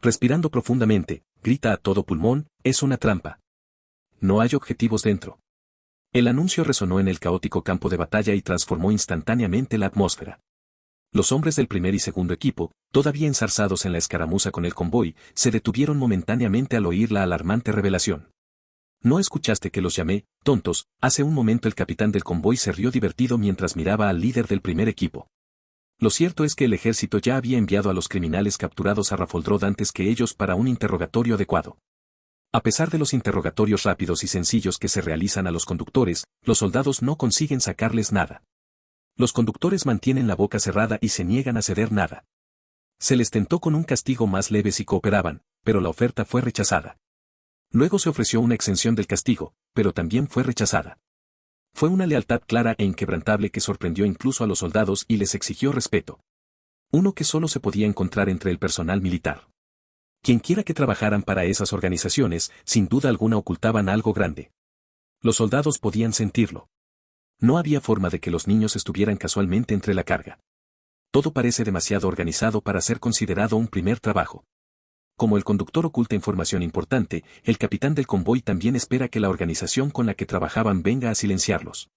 Respirando profundamente, grita a todo pulmón, es una trampa. No hay objetivos dentro. El anuncio resonó en el caótico campo de batalla y transformó instantáneamente la atmósfera. Los hombres del primer y segundo equipo, todavía enzarzados en la escaramuza con el convoy, se detuvieron momentáneamente al oír la alarmante revelación. ¿No escuchaste que los llamé, tontos? Hace un momento el capitán del convoy se rió divertido mientras miraba al líder del primer equipo. Lo cierto es que el ejército ya había enviado a los criminales capturados a Rafoldrod antes que ellos para un interrogatorio adecuado. A pesar de los interrogatorios rápidos y sencillos que se realizan a los conductores, los soldados no consiguen sacarles nada. Los conductores mantienen la boca cerrada y se niegan a ceder nada. Se les tentó con un castigo más leve si cooperaban, pero la oferta fue rechazada. Luego se ofreció una exención del castigo, pero también fue rechazada. Fue una lealtad clara e inquebrantable que sorprendió incluso a los soldados y les exigió respeto. Uno que solo se podía encontrar entre el personal militar. Quienquiera que trabajaran para esas organizaciones, sin duda alguna ocultaban algo grande. Los soldados podían sentirlo. No había forma de que los niños estuvieran casualmente entre la carga. Todo parece demasiado organizado para ser considerado un primer trabajo. Como el conductor oculta información importante, el capitán del convoy también espera que la organización con la que trabajaban venga a silenciarlos.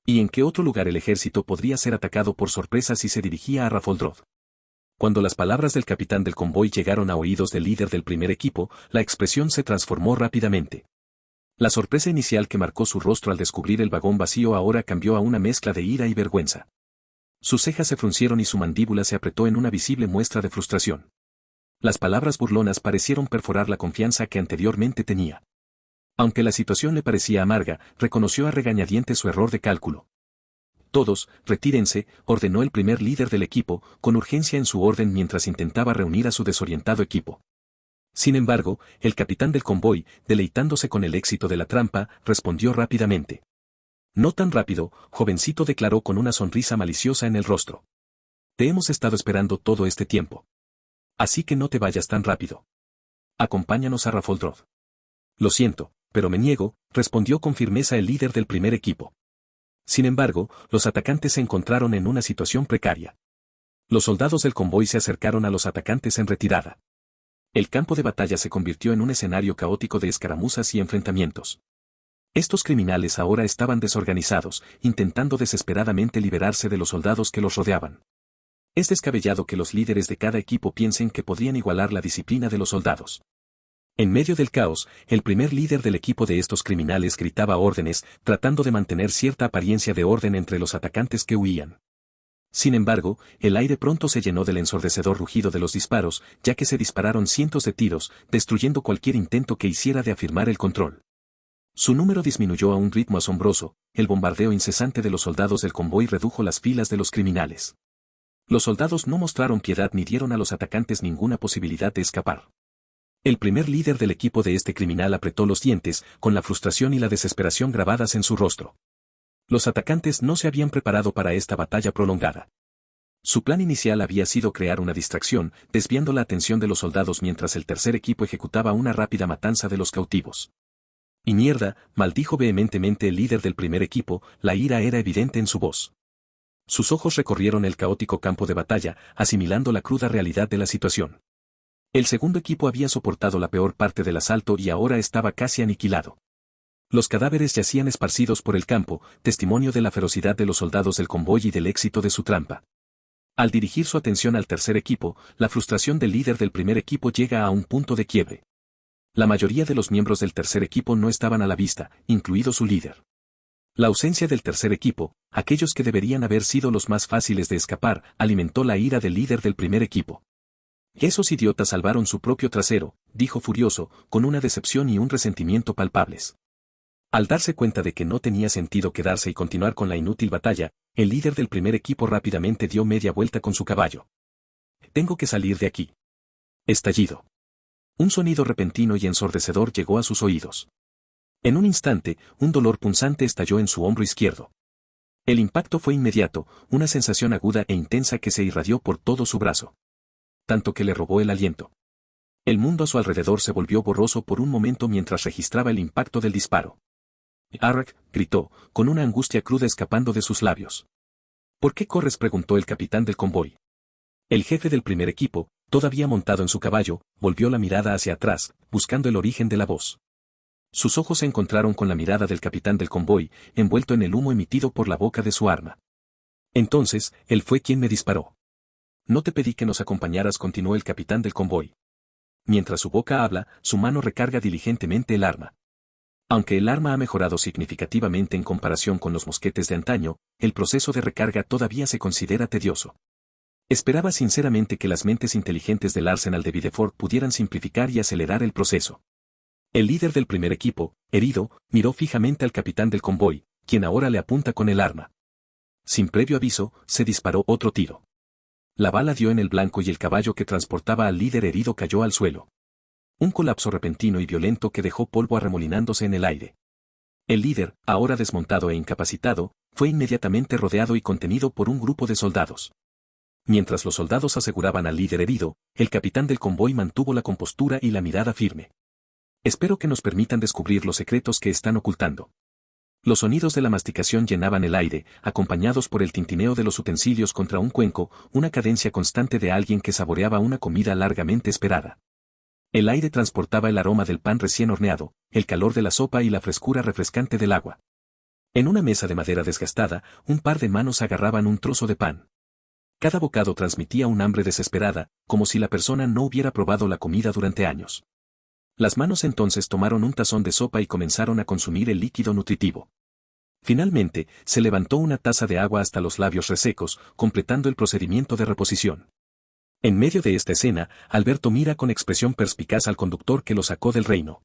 ¿Y en qué otro lugar el ejército podría ser atacado por sorpresa si se dirigía a Rafoldrod? Cuando las palabras del capitán del convoy llegaron a oídos del líder del primer equipo, la expresión se transformó rápidamente. La sorpresa inicial que marcó su rostro al descubrir el vagón vacío ahora cambió a una mezcla de ira y vergüenza. Sus cejas se fruncieron y su mandíbula se apretó en una visible muestra de frustración. Las palabras burlonas parecieron perforar la confianza que anteriormente tenía. Aunque la situación le parecía amarga, reconoció a regañadientes su error de cálculo. Todos, retírense, ordenó el primer líder del equipo, con urgencia en su orden mientras intentaba reunir a su desorientado equipo. Sin embargo, el capitán del convoy, deleitándose con el éxito de la trampa, respondió rápidamente. No tan rápido, jovencito, declaró con una sonrisa maliciosa en el rostro. Te hemos estado esperando todo este tiempo. Así que no te vayas tan rápido. Acompáñanos a Rafoldrod. Lo siento, pero me niego, respondió con firmeza el líder del primer equipo. Sin embargo, los atacantes se encontraron en una situación precaria. Los soldados del convoy se acercaron a los atacantes en retirada. El campo de batalla se convirtió en un escenario caótico de escaramuzas y enfrentamientos. Estos criminales ahora estaban desorganizados, intentando desesperadamente liberarse de los soldados que los rodeaban. Es descabellado que los líderes de cada equipo piensen que podrían igualar la disciplina de los soldados. En medio del caos, el primer líder del equipo de estos criminales gritaba órdenes, tratando de mantener cierta apariencia de orden entre los atacantes que huían. Sin embargo, el aire pronto se llenó del ensordecedor rugido de los disparos, ya que se dispararon cientos de tiros, destruyendo cualquier intento que hiciera de afirmar el control. Su número disminuyó a un ritmo asombroso, el bombardeo incesante de los soldados del convoy redujo las filas de los criminales. Los soldados no mostraron piedad ni dieron a los atacantes ninguna posibilidad de escapar. El primer líder del equipo de este criminal apretó los dientes, con la frustración y la desesperación grabadas en su rostro. Los atacantes no se habían preparado para esta batalla prolongada. Su plan inicial había sido crear una distracción, desviando la atención de los soldados mientras el tercer equipo ejecutaba una rápida matanza de los cautivos. Y mierda, maldijo vehementemente el líder del primer equipo, la ira era evidente en su voz. Sus ojos recorrieron el caótico campo de batalla, asimilando la cruda realidad de la situación. El segundo equipo había soportado la peor parte del asalto y ahora estaba casi aniquilado. Los cadáveres yacían esparcidos por el campo, testimonio de la ferocidad de los soldados del convoy y del éxito de su trampa. Al dirigir su atención al tercer equipo, la frustración del líder del primer equipo llega a un punto de quiebre. La mayoría de los miembros del tercer equipo no estaban a la vista, incluido su líder. La ausencia del tercer equipo, aquellos que deberían haber sido los más fáciles de escapar, alimentó la ira del líder del primer equipo. Esos idiotas salvaron su propio trasero, dijo furioso, con una decepción y un resentimiento palpables. Al darse cuenta de que no tenía sentido quedarse y continuar con la inútil batalla, el líder del primer equipo rápidamente dio media vuelta con su caballo. Tengo que salir de aquí. Estallido. Un sonido repentino y ensordecedor llegó a sus oídos. En un instante, un dolor punzante estalló en su hombro izquierdo. El impacto fue inmediato, una sensación aguda e intensa que se irradió por todo su brazo. Tanto que le robó el aliento. El mundo a su alrededor se volvió borroso por un momento mientras registraba el impacto del disparo. «Arrak», gritó, con una angustia cruda escapando de sus labios. «¿Por qué corres?», preguntó el capitán del convoy. El jefe del primer equipo, Todavía montado en su caballo, volvió la mirada hacia atrás, buscando el origen de la voz. Sus ojos se encontraron con la mirada del capitán del convoy, envuelto en el humo emitido por la boca de su arma. Entonces, él fue quien me disparó. No te pedí que nos acompañaras, continuó el capitán del convoy. Mientras su boca habla, su mano recarga diligentemente el arma. Aunque el arma ha mejorado significativamente en comparación con los mosquetes de antaño, el proceso de recarga todavía se considera tedioso. Esperaba sinceramente que las mentes inteligentes del Arsenal de Bideford pudieran simplificar y acelerar el proceso. El líder del primer equipo, herido, miró fijamente al capitán del convoy, quien ahora le apunta con el arma. Sin previo aviso, se disparó otro tiro. La bala dio en el blanco y el caballo que transportaba al líder herido cayó al suelo. Un colapso repentino y violento que dejó polvo arremolinándose en el aire. El líder, ahora desmontado e incapacitado, fue inmediatamente rodeado y contenido por un grupo de soldados. Mientras los soldados aseguraban al líder herido, el capitán del convoy mantuvo la compostura y la mirada firme. Espero que nos permitan descubrir los secretos que están ocultando. Los sonidos de la masticación llenaban el aire, acompañados por el tintineo de los utensilios contra un cuenco, una cadencia constante de alguien que saboreaba una comida largamente esperada. El aire transportaba el aroma del pan recién horneado, el calor de la sopa y la frescura refrescante del agua. En una mesa de madera desgastada, un par de manos agarraban un trozo de pan. Cada bocado transmitía un hambre desesperada, como si la persona no hubiera probado la comida durante años. Las manos entonces tomaron un tazón de sopa y comenzaron a consumir el líquido nutritivo. Finalmente, se levantó una taza de agua hasta los labios resecos, completando el procedimiento de reposición. En medio de esta escena, Alberto mira con expresión perspicaz al conductor que lo sacó del reino.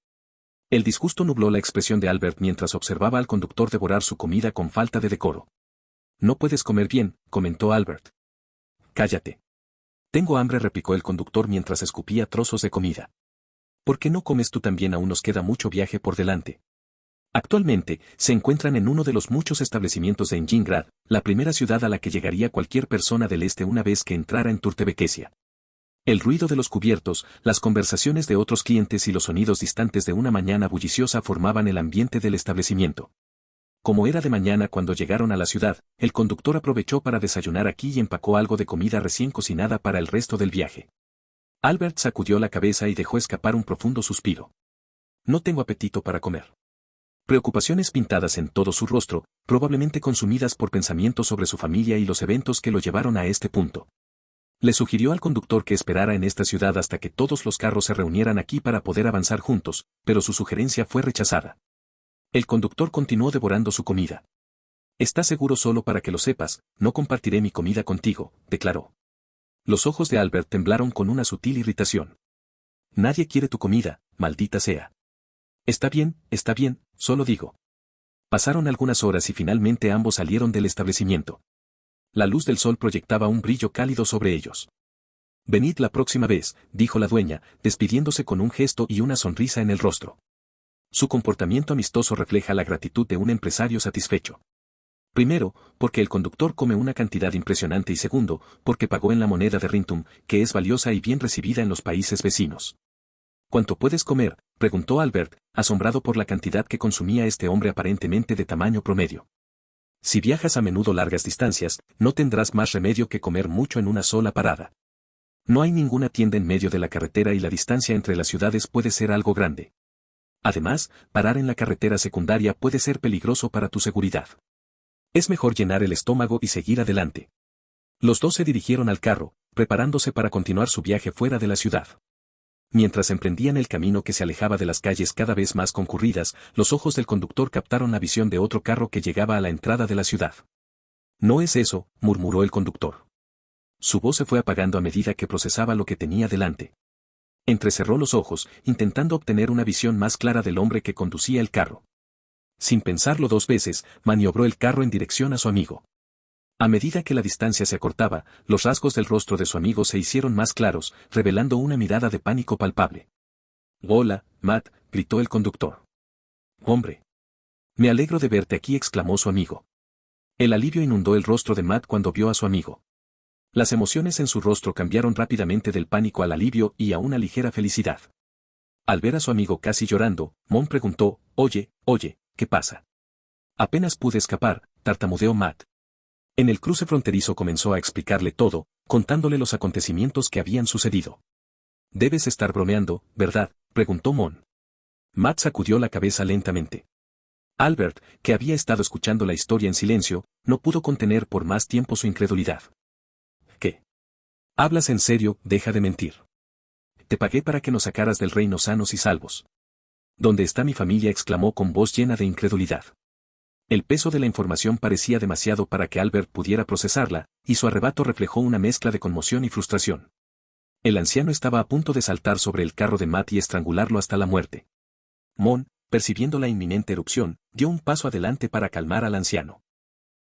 El disgusto nubló la expresión de Albert mientras observaba al conductor devorar su comida con falta de decoro. No puedes comer bien, comentó Albert. Cállate. Tengo hambre, replicó el conductor mientras escupía trozos de comida. ¿Por qué no comes tú también? Aún nos queda mucho viaje por delante. Actualmente, se encuentran en uno de los muchos establecimientos de Engingrad, la primera ciudad a la que llegaría cualquier persona del este una vez que entrara en Turtebequesia. El ruido de los cubiertos, las conversaciones de otros clientes y los sonidos distantes de una mañana bulliciosa formaban el ambiente del establecimiento. Como era de mañana cuando llegaron a la ciudad, el conductor aprovechó para desayunar aquí y empacó algo de comida recién cocinada para el resto del viaje. Albert sacudió la cabeza y dejó escapar un profundo suspiro. No tengo apetito para comer. Preocupaciones pintadas en todo su rostro, probablemente consumidas por pensamientos sobre su familia y los eventos que lo llevaron a este punto. Le sugirió al conductor que esperara en esta ciudad hasta que todos los carros se reunieran aquí para poder avanzar juntos, pero su sugerencia fue rechazada. El conductor continuó devorando su comida. «¿Estás seguro? Solo para que lo sepas, no compartiré mi comida contigo», declaró. Los ojos de Albert temblaron con una sutil irritación. «Nadie quiere tu comida, maldita sea». Está bien, solo digo». Pasaron algunas horas y finalmente ambos salieron del establecimiento. La luz del sol proyectaba un brillo cálido sobre ellos. «Venid la próxima vez», dijo la dueña, despidiéndose con un gesto y una sonrisa en el rostro. Su comportamiento amistoso refleja la gratitud de un empresario satisfecho. Primero, porque el conductor come una cantidad impresionante y segundo, porque pagó en la moneda de Rintum, que es valiosa y bien recibida en los países vecinos. «¿Cuánto puedes comer?», preguntó Albert, asombrado por la cantidad que consumía este hombre aparentemente de tamaño promedio. «Si viajas a menudo largas distancias, no tendrás más remedio que comer mucho en una sola parada. No hay ninguna tienda en medio de la carretera y la distancia entre las ciudades puede ser algo grande. Además, parar en la carretera secundaria puede ser peligroso para tu seguridad. Es mejor llenar el estómago y seguir adelante». Los dos se dirigieron al carro, preparándose para continuar su viaje fuera de la ciudad. Mientras emprendían el camino que se alejaba de las calles cada vez más concurridas, los ojos del conductor captaron la visión de otro carro que llegaba a la entrada de la ciudad. «No es eso», murmuró el conductor. Su voz se fue apagando a medida que procesaba lo que tenía delante. Entrecerró los ojos, intentando obtener una visión más clara del hombre que conducía el carro. Sin pensarlo dos veces, maniobró el carro en dirección a su amigo. A medida que la distancia se acortaba, los rasgos del rostro de su amigo se hicieron más claros, revelando una mirada de pánico palpable. «Hola, Matt», gritó el conductor. «Hombre. Me alegro de verte aquí», exclamó su amigo. El alivio inundó el rostro de Matt cuando vio a su amigo. Las emociones en su rostro cambiaron rápidamente del pánico al alivio y a una ligera felicidad. Al ver a su amigo casi llorando, Mon preguntó: Oye, ¿qué pasa?» «Apenas pude escapar», tartamudeó Matt. En el cruce fronterizo comenzó a explicarle todo, contándole los acontecimientos que habían sucedido. «Debes estar bromeando, ¿verdad?», preguntó Mon. Matt sacudió la cabeza lentamente. Albert, que había estado escuchando la historia en silencio, no pudo contener por más tiempo su incredulidad. «¿Qué? ¿Hablas en serio? Deja de mentir. Te pagué para que nos sacaras del reino sanos y salvos». «¿Dónde está mi familia?», exclamó con voz llena de incredulidad. El peso de la información parecía demasiado para que Albert pudiera procesarla, y su arrebato reflejó una mezcla de conmoción y frustración. El anciano estaba a punto de saltar sobre el carro de Matt y estrangularlo hasta la muerte. Mon, percibiendo la inminente erupción, dio un paso adelante para calmar al anciano.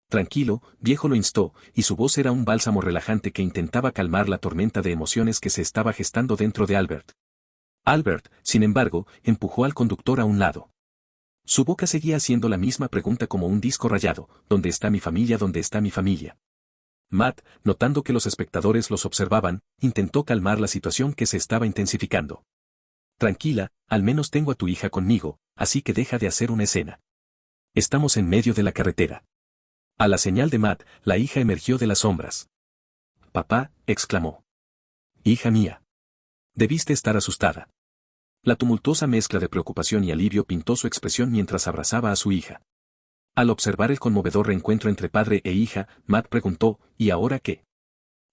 «Tranquilo, viejo», lo instó, y su voz era un bálsamo relajante que intentaba calmar la tormenta de emociones que se estaba gestando dentro de Albert. Albert, sin embargo, empujó al conductor a un lado. Su boca seguía haciendo la misma pregunta como un disco rayado: «¿Dónde está mi familia? ¿Dónde está mi familia?». Matt, notando que los espectadores los observaban, intentó calmar la situación que se estaba intensificando. «Tranquila, al menos tengo a tu hija conmigo, así que deja de hacer una escena. Estamos en medio de la carretera». A la señal de Matt, la hija emergió de las sombras. «Papá», exclamó. «Hija mía. Debiste estar asustada». La tumultuosa mezcla de preocupación y alivio pintó su expresión mientras abrazaba a su hija. Al observar el conmovedor reencuentro entre padre e hija, Matt preguntó: «¿Y ahora qué?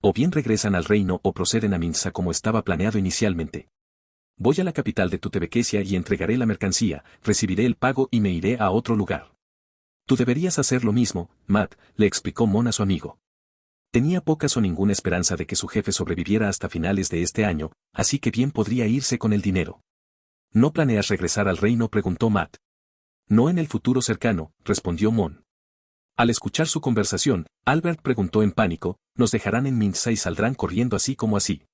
O bien regresan al reino o proceden a Minsa como estaba planeado inicialmente». «Voy a la capital de Tutebequesia y entregaré la mercancía, recibiré el pago y me iré a otro lugar». «Tú deberías hacer lo mismo, Matt», le explicó Mon a su amigo. Tenía pocas o ninguna esperanza de que su jefe sobreviviera hasta finales de este año, así que bien podría irse con el dinero. «¿No planeas regresar al reino?», preguntó Matt. «No en el futuro cercano», respondió Mon. Al escuchar su conversación, Albert preguntó en pánico: «¿Nos dejarán en Minsa y saldrán corriendo así como así?».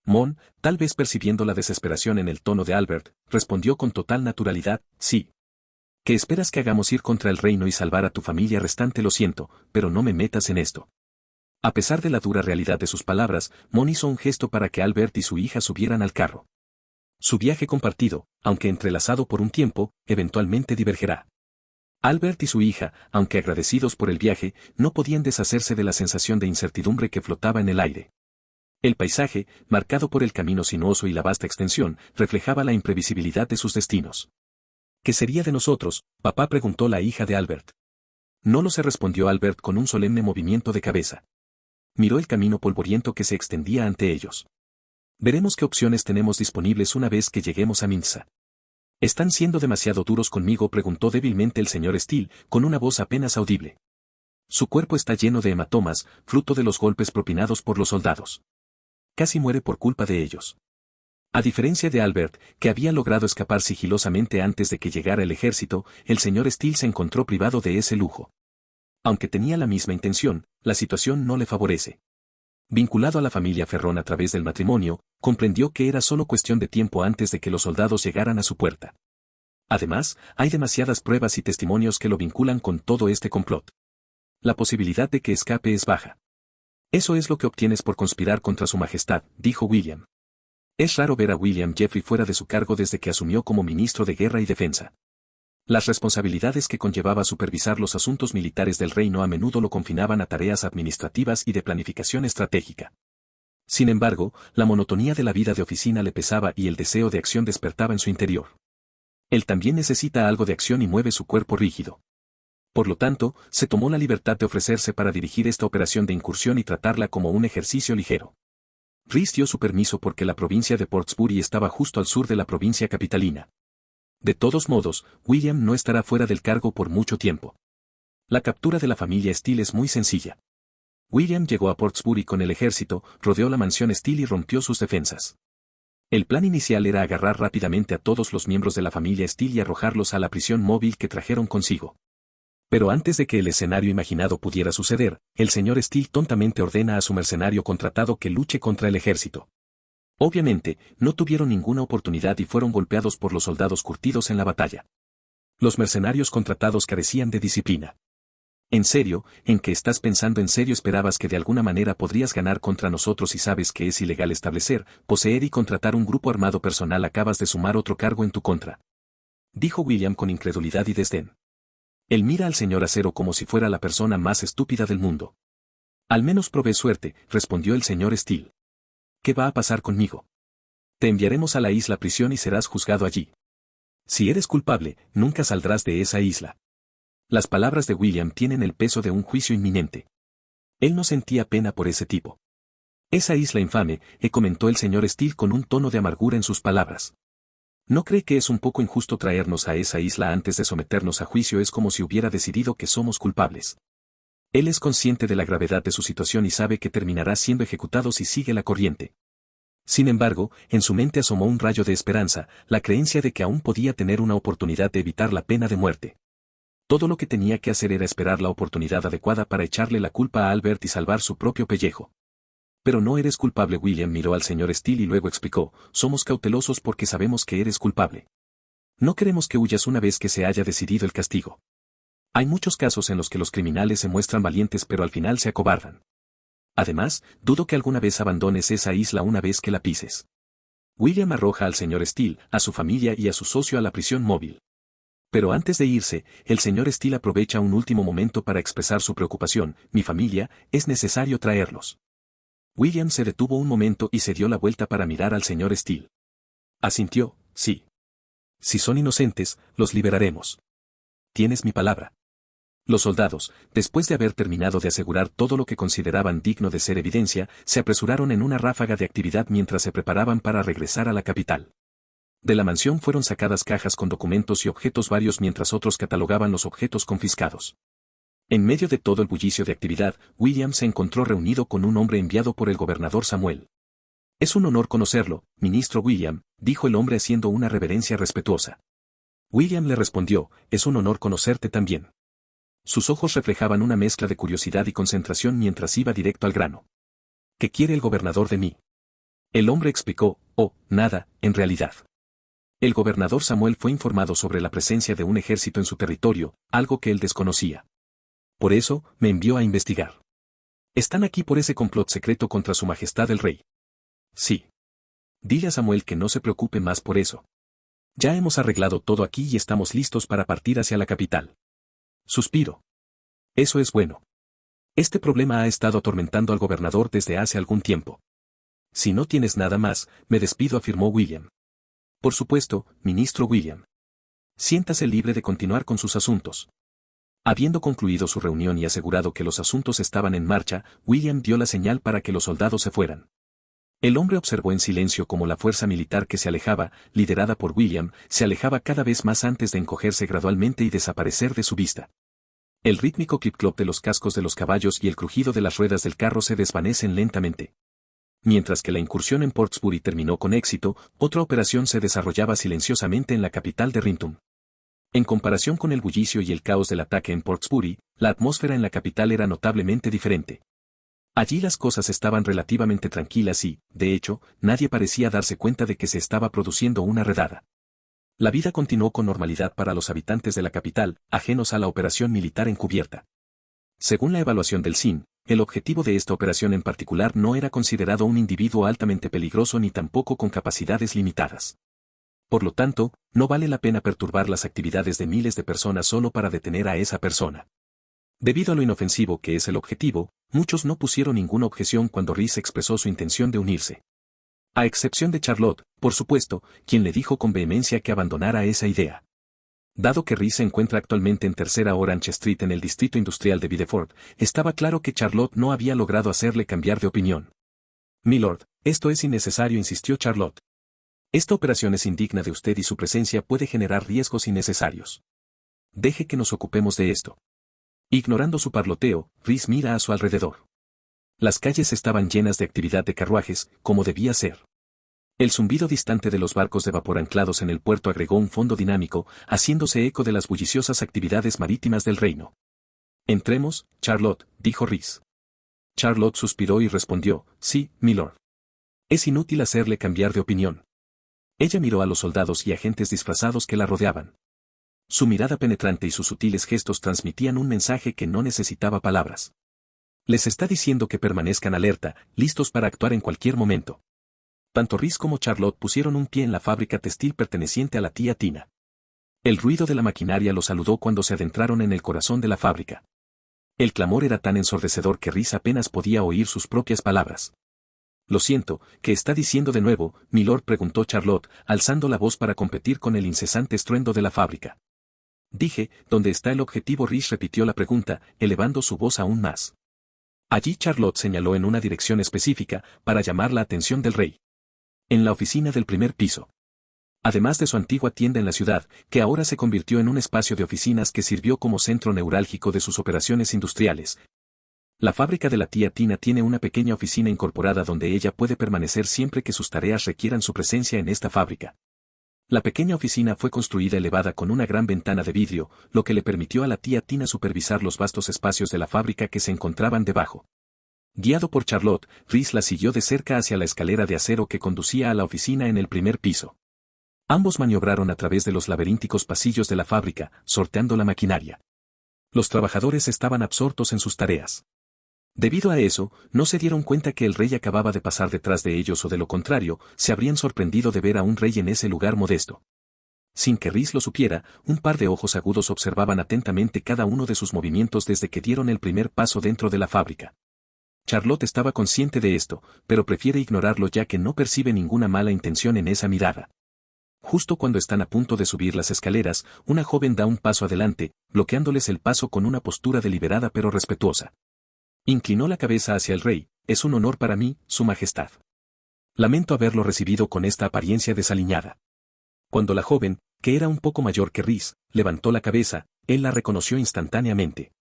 Mon, tal vez percibiendo la desesperación en el tono de Albert, respondió con total naturalidad: «Sí». «¿Qué esperas que hagamos? ¿Ir contra el reino y salvar a tu familia restante? Lo siento, pero no me metas en esto». A pesar de la dura realidad de sus palabras, Mon hizo un gesto para que Albert y su hija subieran al carro. Su viaje compartido, aunque entrelazado por un tiempo, eventualmente divergerá. Albert y su hija, aunque agradecidos por el viaje, no podían deshacerse de la sensación de incertidumbre que flotaba en el aire. El paisaje, marcado por el camino sinuoso y la vasta extensión, reflejaba la imprevisibilidad de sus destinos. «¿Qué sería de nosotros, papá?», preguntó la hija de Albert. «No lo sé», respondió Albert con un solemne movimiento de cabeza. Miró el camino polvoriento que se extendía ante ellos. «Veremos qué opciones tenemos disponibles una vez que lleguemos a Minsa». «¿Están siendo demasiado duros conmigo?», preguntó débilmente el señor Steele, con una voz apenas audible. Su cuerpo está lleno de hematomas, fruto de los golpes propinados por los soldados. Casi muere por culpa de ellos. A diferencia de Albert, que había logrado escapar sigilosamente antes de que llegara el ejército, el señor Steele se encontró privado de ese lujo. Aunque tenía la misma intención, la situación no le favorece. Vinculado a la familia Ferrón a través del matrimonio, comprendió que era solo cuestión de tiempo antes de que los soldados llegaran a su puerta. Además, hay demasiadas pruebas y testimonios que lo vinculan con todo este complot. La posibilidad de que escape es baja. «Eso es lo que obtienes por conspirar contra su majestad», dijo William. Es raro ver a William Jeffrey fuera de su cargo desde que asumió como ministro de Guerra y Defensa. Las responsabilidades que conllevaba supervisar los asuntos militares del reino a menudo lo confinaban a tareas administrativas y de planificación estratégica. Sin embargo, la monotonía de la vida de oficina le pesaba y el deseo de acción despertaba en su interior. Él también necesita algo de acción y mueve su cuerpo rígido. Por lo tanto, se tomó la libertad de ofrecerse para dirigir esta operación de incursión y tratarla como un ejercicio ligero. Rhys dio su permiso porque la provincia de Portsbury estaba justo al sur de la provincia capitalina. De todos modos, William no estará fuera del cargo por mucho tiempo. La captura de la familia Steele es muy sencilla. William llegó a Portsbury con el ejército, rodeó la mansión Steele y rompió sus defensas. El plan inicial era agarrar rápidamente a todos los miembros de la familia Steele y arrojarlos a la prisión móvil que trajeron consigo. Pero antes de que el escenario imaginado pudiera suceder, el señor Steele tontamente ordena a su mercenario contratado que luche contra el ejército. Obviamente, no tuvieron ninguna oportunidad y fueron golpeados por los soldados curtidos en la batalla. Los mercenarios contratados carecían de disciplina. ¿En serio? ¿En qué estás pensando? ¿En serio esperabas que de alguna manera podrías ganar contra nosotros y sabes que es ilegal establecer, poseer y contratar un grupo armado personal? Acabas de sumar otro cargo en tu contra», dijo William con incredulidad y desdén. Él mira al señor Acero como si fuera la persona más estúpida del mundo. Al menos probé suerte, respondió el señor Steele. ¿Qué va a pasar conmigo? Te enviaremos a la isla prisión y serás juzgado allí. Si eres culpable, nunca saldrás de esa isla. Las palabras de William tienen el peso de un juicio inminente. Él no sentía pena por ese tipo. Esa isla infame, comentó el señor Steele con un tono de amargura en sus palabras. ¿No cree que es un poco injusto traernos a esa isla antes de someternos a juicio? Es como si hubiera decidido que somos culpables. Él es consciente de la gravedad de su situación y sabe que terminará siendo ejecutado si sigue la corriente. Sin embargo, en su mente asomó un rayo de esperanza, la creencia de que aún podía tener una oportunidad de evitar la pena de muerte. Todo lo que tenía que hacer era esperar la oportunidad adecuada para echarle la culpa a Albert y salvar su propio pellejo. Pero no eres culpable. William miró al señor Steele y luego explicó, somos cautelosos porque sabemos que eres culpable. No queremos que huyas una vez que se haya decidido el castigo. Hay muchos casos en los que los criminales se muestran valientes pero al final se acobardan. Además, dudo que alguna vez abandones esa isla una vez que la pises. William arroja al señor Steele, a su familia y a su socio a la prisión móvil. Pero antes de irse, el señor Steele aprovecha un último momento para expresar su preocupación, mi familia, es necesario traerlos. William se detuvo un momento y se dio la vuelta para mirar al señor Steele. Asintió, sí. Si son inocentes, los liberaremos. Tienes mi palabra. Los soldados, después de haber terminado de asegurar todo lo que consideraban digno de ser evidencia, se apresuraron en una ráfaga de actividad mientras se preparaban para regresar a la capital. De la mansión fueron sacadas cajas con documentos y objetos varios mientras otros catalogaban los objetos confiscados. En medio de todo el bullicio de actividad, William se encontró reunido con un hombre enviado por el gobernador Samuel. Es un honor conocerlo, ministro William, dijo el hombre haciendo una reverencia respetuosa. William le respondió, es un honor conocerte también. Sus ojos reflejaban una mezcla de curiosidad y concentración mientras iba directo al grano. ¿Qué quiere el gobernador de mí? El hombre explicó, nada, en realidad. El gobernador Samuel fue informado sobre la presencia de un ejército en su territorio, algo que él desconocía. Por eso, me envió a investigar. ¿Están aquí por ese complot secreto contra su majestad el rey? Sí. Dile a Samuel que no se preocupe más por eso. Ya hemos arreglado todo aquí y estamos listos para partir hacia la capital. Suspiro. Eso es bueno. Este problema ha estado atormentando al gobernador desde hace algún tiempo. Si no tienes nada más, me despido, afirmó William. Por supuesto, ministro William. Siéntase libre de continuar con sus asuntos. Habiendo concluido su reunión y asegurado que los asuntos estaban en marcha, William dio la señal para que los soldados se fueran. El hombre observó en silencio cómo la fuerza militar que se alejaba, liderada por William, se alejaba cada vez más antes de encogerse gradualmente y desaparecer de su vista. El rítmico clip-clop de los cascos de los caballos y el crujido de las ruedas del carro se desvanecen lentamente. Mientras que la incursión en Portsbury terminó con éxito, otra operación se desarrollaba silenciosamente en la capital de Rintum. En comparación con el bullicio y el caos del ataque en Portsbury, la atmósfera en la capital era notablemente diferente. Allí las cosas estaban relativamente tranquilas y, de hecho, nadie parecía darse cuenta de que se estaba produciendo una redada. La vida continuó con normalidad para los habitantes de la capital, ajenos a la operación militar encubierta. Según la evaluación del CIN, el objetivo de esta operación en particular no era considerado un individuo altamente peligroso ni tampoco con capacidades limitadas. Por lo tanto, no vale la pena perturbar las actividades de miles de personas solo para detener a esa persona. Debido a lo inofensivo que es el objetivo, muchos no pusieron ninguna objeción cuando Rhys expresó su intención de unirse. A excepción de Charlotte, por supuesto, quien le dijo con vehemencia que abandonara esa idea. Dado que Rhys se encuentra actualmente en Tercera Orange Street en el distrito industrial de Bideford, estaba claro que Charlotte no había logrado hacerle cambiar de opinión. Milord, esto es innecesario, insistió Charlotte. Esta operación es indigna de usted y su presencia puede generar riesgos innecesarios. Deje que nos ocupemos de esto. Ignorando su parloteo, Rhys mira a su alrededor. Las calles estaban llenas de actividad de carruajes, como debía ser. El zumbido distante de los barcos de vapor anclados en el puerto agregó un fondo dinámico, haciéndose eco de las bulliciosas actividades marítimas del reino. Entremos, Charlotte, dijo Rhys. Charlotte suspiró y respondió, sí, milord. Es inútil hacerle cambiar de opinión. Ella miró a los soldados y agentes disfrazados que la rodeaban. Su mirada penetrante y sus sutiles gestos transmitían un mensaje que no necesitaba palabras. Les está diciendo que permanezcan alerta, listos para actuar en cualquier momento. Tanto Rhys como Charlotte pusieron un pie en la fábrica textil perteneciente a la tía Tina. El ruido de la maquinaria los saludó cuando se adentraron en el corazón de la fábrica. El clamor era tan ensordecedor que Rhys apenas podía oír sus propias palabras. Lo siento, ¿qué está diciendo de nuevo, milord?, preguntó Charlotte, alzando la voz para competir con el incesante estruendo de la fábrica. Dije, ¿dónde está el objetivo? Rhys repitió la pregunta, elevando su voz aún más. Allí Charlotte señaló en una dirección específica, para llamar la atención del rey. En la oficina del primer piso. Además de su antigua tienda en la ciudad, que ahora se convirtió en un espacio de oficinas que sirvió como centro neurálgico de sus operaciones industriales. La fábrica de la tía Tina tiene una pequeña oficina incorporada donde ella puede permanecer siempre que sus tareas requieran su presencia en esta fábrica. La pequeña oficina fue construida elevada con una gran ventana de vidrio, lo que le permitió a la tía Tina supervisar los vastos espacios de la fábrica que se encontraban debajo. Guiado por Charlotte, Rhys la siguió de cerca hacia la escalera de acero que conducía a la oficina en el primer piso. Ambos maniobraron a través de los laberínticos pasillos de la fábrica, sorteando la maquinaria. Los trabajadores estaban absortos en sus tareas. Debido a eso, no se dieron cuenta que el rey acababa de pasar detrás de ellos o de lo contrario, se habrían sorprendido de ver a un rey en ese lugar modesto. Sin que Rhys lo supiera, un par de ojos agudos observaban atentamente cada uno de sus movimientos desde que dieron el primer paso dentro de la fábrica. Charlotte estaba consciente de esto, pero prefiere ignorarlo ya que no percibe ninguna mala intención en esa mirada. Justo cuando están a punto de subir las escaleras, una joven da un paso adelante, bloqueándoles el paso con una postura deliberada pero respetuosa. Inclinó la cabeza hacia el rey, es un honor para mí, su majestad. Lamento haberlo recibido con esta apariencia desaliñada. Cuando la joven, que era un poco mayor que Rhys, levantó la cabeza, él la reconoció instantáneamente.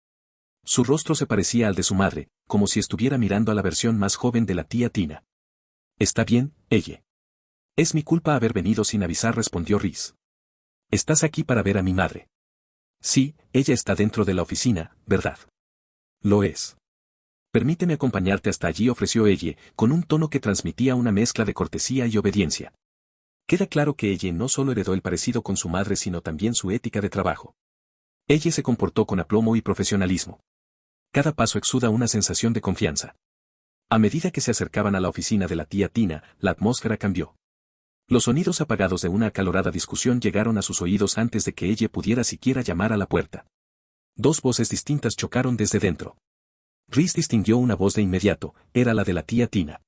Su rostro se parecía al de su madre, como si estuviera mirando a la versión más joven de la tía Tina. Está bien, ella. Es mi culpa haber venido sin avisar, respondió Rhys. Estás aquí para ver a mi madre. Sí, ella está dentro de la oficina, ¿verdad? Lo es. Permíteme acompañarte hasta allí, ofreció ella, con un tono que transmitía una mezcla de cortesía y obediencia. Queda claro que ella no solo heredó el parecido con su madre sino también su ética de trabajo. Ella se comportó con aplomo y profesionalismo. Cada paso exuda una sensación de confianza. A medida que se acercaban a la oficina de la tía Tina, la atmósfera cambió. Los sonidos apagados de una acalorada discusión llegaron a sus oídos antes de que ella pudiera siquiera llamar a la puerta. Dos voces distintas chocaron desde dentro. Rhys distinguió una voz de inmediato, era la de la tía Tina.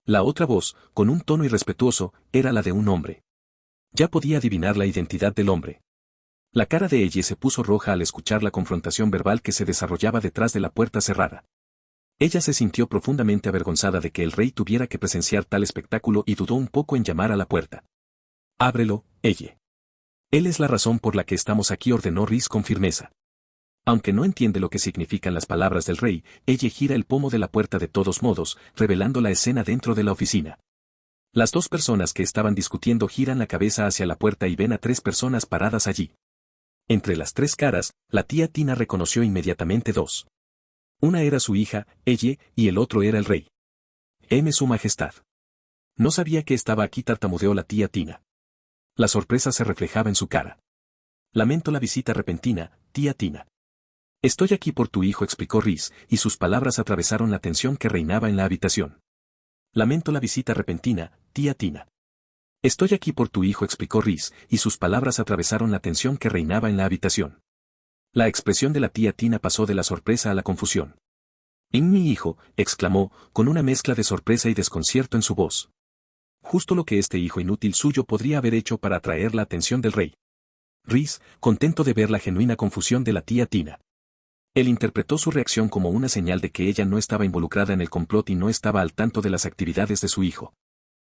La otra voz, con un tono irrespetuoso, era la de un hombre. Ya podía adivinar la identidad del hombre. La cara de ella se puso roja al escuchar la confrontación verbal que se desarrollaba detrás de la puerta cerrada. Ella se sintió profundamente avergonzada de que el rey tuviera que presenciar tal espectáculo y dudó un poco en llamar a la puerta. Ábrelo, ella. Él es la razón por la que estamos aquí, ordenó Rhys con firmeza. Aunque no entiende lo que significan las palabras del rey, ella gira el pomo de la puerta de todos modos, revelando la escena dentro de la oficina. Las dos personas que estaban discutiendo giran la cabeza hacia la puerta y ven a tres personas paradas allí. Entre las tres caras, la tía Tina reconoció inmediatamente dos. Una era su hija, ella, y el otro era el rey. Su majestad. No sabía que estaba aquí, tartamudeó la tía Tina. La sorpresa se reflejaba en su cara. Lamento la visita repentina, tía Tina. Estoy aquí por tu hijo, explicó Rhys, y sus palabras atravesaron la tensión que reinaba en la habitación. Lamento la visita repentina, tía Tina. Estoy aquí por tu hijo, explicó Rhys, y sus palabras atravesaron la tensión que reinaba en la habitación. La expresión de la tía Tina pasó de la sorpresa a la confusión. «¿En mi hijo?», exclamó, con una mezcla de sorpresa y desconcierto en su voz. Justo lo que este hijo inútil suyo podría haber hecho para atraer la atención del rey. Rhys, contento de ver la genuina confusión de la tía Tina. Él interpretó su reacción como una señal de que ella no estaba involucrada en el complot y no estaba al tanto de las actividades de su hijo.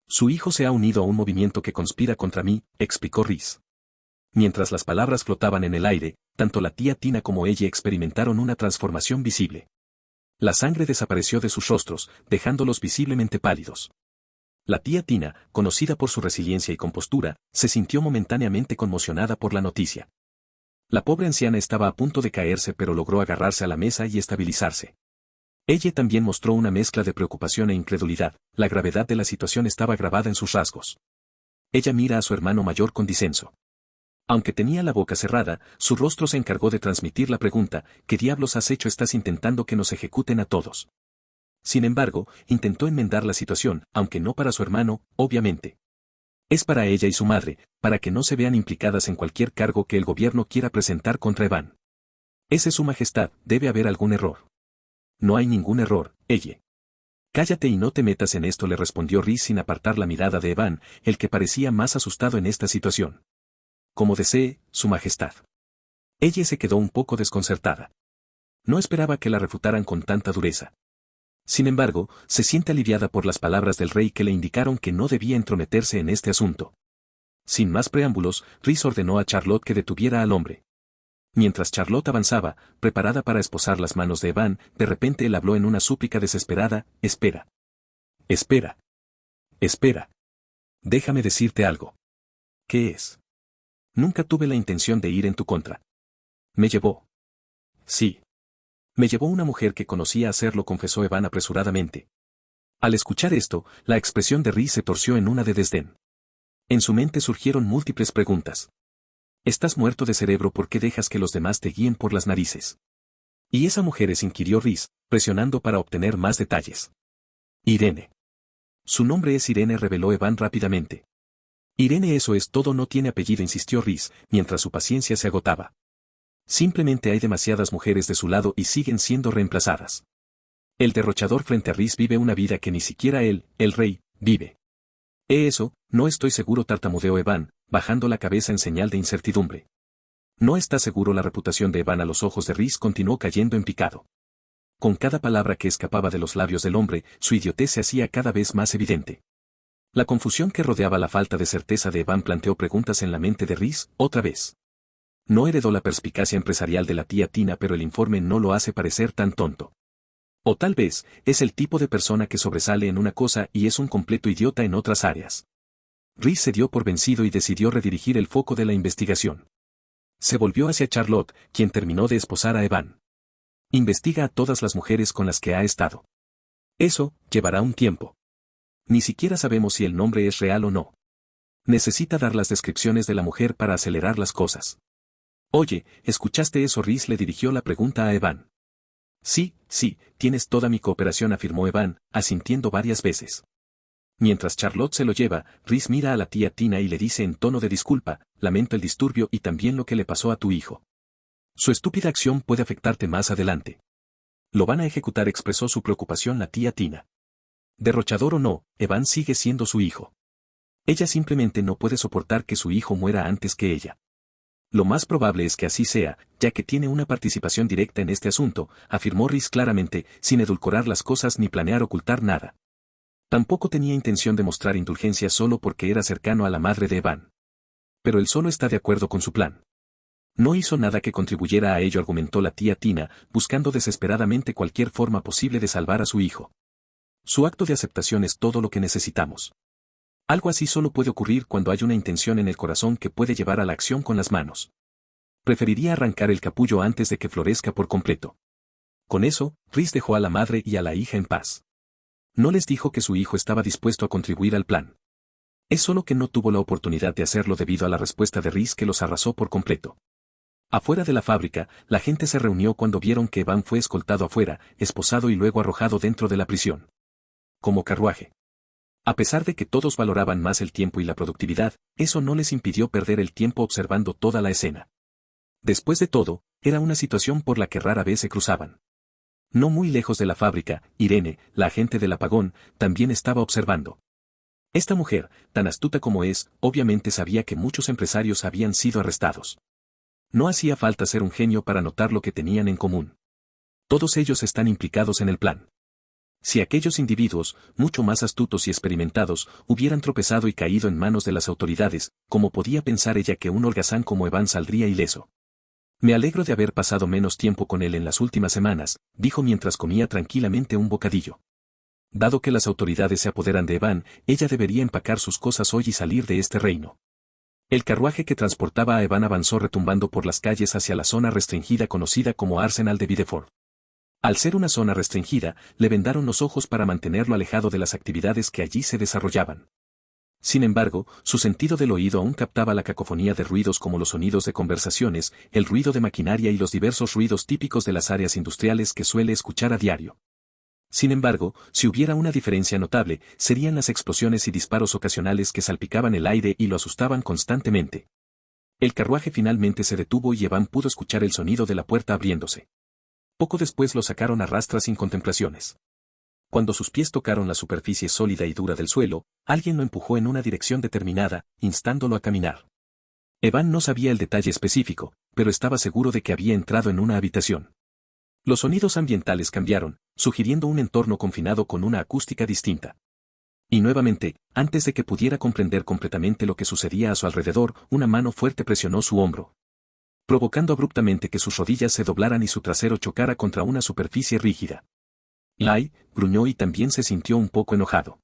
Su hijo se ha unido a un movimiento que conspira contra mí, explicó Rhys. Mientras las palabras flotaban en el aire, tanto la tía Tina como ella experimentaron una transformación visible. La sangre desapareció de sus rostros, dejándolos visiblemente pálidos. La tía Tina, conocida por su resiliencia y compostura, se sintió momentáneamente conmocionada por la noticia. La pobre anciana estaba a punto de caerse pero logró agarrarse a la mesa y estabilizarse. Ella también mostró una mezcla de preocupación e incredulidad, la gravedad de la situación estaba grabada en sus rasgos. Ella mira a su hermano mayor con disenso. Aunque tenía la boca cerrada, su rostro se encargó de transmitir la pregunta, ¿qué diablos has hecho? Estás intentando que nos ejecuten a todos. Sin embargo, intentó enmendar la situación, aunque no para su hermano, obviamente. Es para ella y su madre, para que no se vean implicadas en cualquier cargo que el gobierno quiera presentar contra Evan. Ese es su majestad, debe haber algún error. No hay ningún error, ella. Cállate y no te metas en esto, le respondió Rhys sin apartar la mirada de Evan, el que parecía más asustado en esta situación. Como desee, su majestad. Ella se quedó un poco desconcertada. No esperaba que la refutaran con tanta dureza. Sin embargo, se siente aliviada por las palabras del rey que le indicaron que no debía entrometerse en este asunto. Sin más preámbulos, Rhys ordenó a Charlotte que detuviera al hombre. Mientras Charlotte avanzaba, preparada para esposar las manos de Evan, de repente él habló en una súplica desesperada: espera. Espera. Espera. Déjame decirte algo. ¿Qué es? Nunca tuve la intención de ir en tu contra. Me llevó. Sí. Me llevó una mujer que conocía hacerlo, confesó Evan apresuradamente. Al escuchar esto, la expresión de Rhys se torció en una de desdén. En su mente surgieron múltiples preguntas. Estás muerto de cerebro, ¿por qué dejas que los demás te guíen por las narices? ¿Y esa mujer es?, inquirió Rhys, presionando para obtener más detalles. Irene. Su nombre es Irene, reveló Evan rápidamente. Irene, eso es todo, no tiene apellido, insistió Rhys, mientras su paciencia se agotaba. Simplemente hay demasiadas mujeres de su lado y siguen siendo reemplazadas. El derrochador frente a Rhys vive una vida que ni siquiera él, el rey, vive. Eso, no estoy seguro, tartamudeó Evan, bajando la cabeza en señal de incertidumbre. No está seguro. La reputación de Evan a los ojos de Rhys continuó cayendo en picado. Con cada palabra que escapaba de los labios del hombre, su idiotez se hacía cada vez más evidente. La confusión que rodeaba la falta de certeza de Evan planteó preguntas en la mente de Rhys, otra vez. No heredó la perspicacia empresarial de la tía Tina, pero el informe no lo hace parecer tan tonto. O tal vez, es el tipo de persona que sobresale en una cosa y es un completo idiota en otras áreas. Rhys se dio por vencido y decidió redirigir el foco de la investigación. Se volvió hacia Charlotte, quien terminó de esposar a Evan. Investiga a todas las mujeres con las que ha estado. Eso llevará un tiempo. Ni siquiera sabemos si el nombre es real o no. Necesita dar las descripciones de la mujer para acelerar las cosas. Oye, ¿escuchaste eso? Rhys le dirigió la pregunta a Evan. Sí, tienes toda mi cooperación, afirmó Evan, asintiendo varias veces. Mientras Charlotte se lo lleva, Rhys mira a la tía Tina y le dice en tono de disculpa: lamento el disturbio y también lo que le pasó a tu hijo. Su estúpida acción puede afectarte más adelante. Lo van a ejecutar, expresó su preocupación la tía Tina. Derrochador o no, Evan sigue siendo su hijo. Ella simplemente no puede soportar que su hijo muera antes que ella. Lo más probable es que así sea, ya que tiene una participación directa en este asunto, afirmó Rhys claramente, sin edulcorar las cosas ni planear ocultar nada. Tampoco tenía intención de mostrar indulgencia solo porque era cercano a la madre de Evan. Pero él solo está de acuerdo con su plan. No hizo nada que contribuyera a ello, argumentó la tía Tina, buscando desesperadamente cualquier forma posible de salvar a su hijo. Su acto de aceptación es todo lo que necesitamos. Algo así solo puede ocurrir cuando hay una intención en el corazón que puede llevar a la acción con las manos. Preferiría arrancar el capullo antes de que florezca por completo. Con eso, Rhys dejó a la madre y a la hija en paz. No les dijo que su hijo estaba dispuesto a contribuir al plan. Es solo que no tuvo la oportunidad de hacerlo debido a la respuesta de Rhys que los arrasó por completo. Afuera de la fábrica, la gente se reunió cuando vieron que Evan fue escoltado afuera, esposado y luego arrojado dentro de la prisión. Como carruaje. A pesar de que todos valoraban más el tiempo y la productividad, eso no les impidió perder el tiempo observando toda la escena. Después de todo, era una situación por la que rara vez se cruzaban. No muy lejos de la fábrica, Irene, la agente del apagón, también estaba observando. Esta mujer, tan astuta como es, obviamente sabía que muchos empresarios habían sido arrestados. No hacía falta ser un genio para notar lo que tenían en común. Todos ellos están implicados en el plan. Si aquellos individuos, mucho más astutos y experimentados, hubieran tropezado y caído en manos de las autoridades, ¿cómo podía pensar ella que un holgazán como Evan saldría ileso? Me alegro de haber pasado menos tiempo con él en las últimas semanas, dijo mientras comía tranquilamente un bocadillo. Dado que las autoridades se apoderan de Evan, ella debería empacar sus cosas hoy y salir de este reino. El carruaje que transportaba a Evan avanzó retumbando por las calles hacia la zona restringida conocida como Arsenal de Bideford. Al ser una zona restringida, le vendaron los ojos para mantenerlo alejado de las actividades que allí se desarrollaban. Sin embargo, su sentido del oído aún captaba la cacofonía de ruidos como los sonidos de conversaciones, el ruido de maquinaria y los diversos ruidos típicos de las áreas industriales que suele escuchar a diario. Sin embargo, si hubiera una diferencia notable, serían las explosiones y disparos ocasionales que salpicaban el aire y lo asustaban constantemente. El carruaje finalmente se detuvo y Evan pudo escuchar el sonido de la puerta abriéndose. Poco después lo sacaron a rastras sin contemplaciones. Cuando sus pies tocaron la superficie sólida y dura del suelo, alguien lo empujó en una dirección determinada, instándolo a caminar. Evan no sabía el detalle específico, pero estaba seguro de que había entrado en una habitación. Los sonidos ambientales cambiaron, sugiriendo un entorno confinado con una acústica distinta. Y nuevamente, antes de que pudiera comprender completamente lo que sucedía a su alrededor, una mano fuerte presionó su hombro, provocando abruptamente que sus rodillas se doblaran y su trasero chocara contra una superficie rígida. Lai gruñó y también se sintió un poco enojado.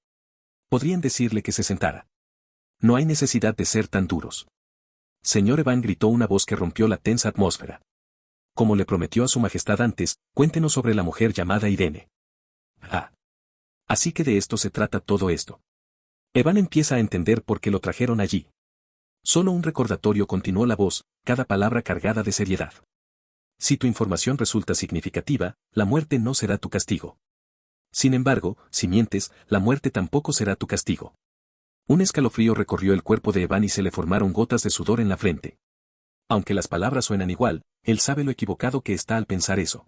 Podrían decirle que se sentara. No hay necesidad de ser tan duros. Señor Evan, gritó una voz que rompió la tensa atmósfera. Como le prometió a su majestad antes, cuéntenos sobre la mujer llamada Irene. Ah. Así que de esto se trata todo esto. Evan empieza a entender por qué lo trajeron allí. Solo un recordatorio, continuó la voz, cada palabra cargada de seriedad. Si tu información resulta significativa, la muerte no será tu castigo. Sin embargo, si mientes, la muerte tampoco será tu castigo. Un escalofrío recorrió el cuerpo de Evan y se le formaron gotas de sudor en la frente. Aunque las palabras suenan igual, él sabe lo equivocado que está al pensar eso.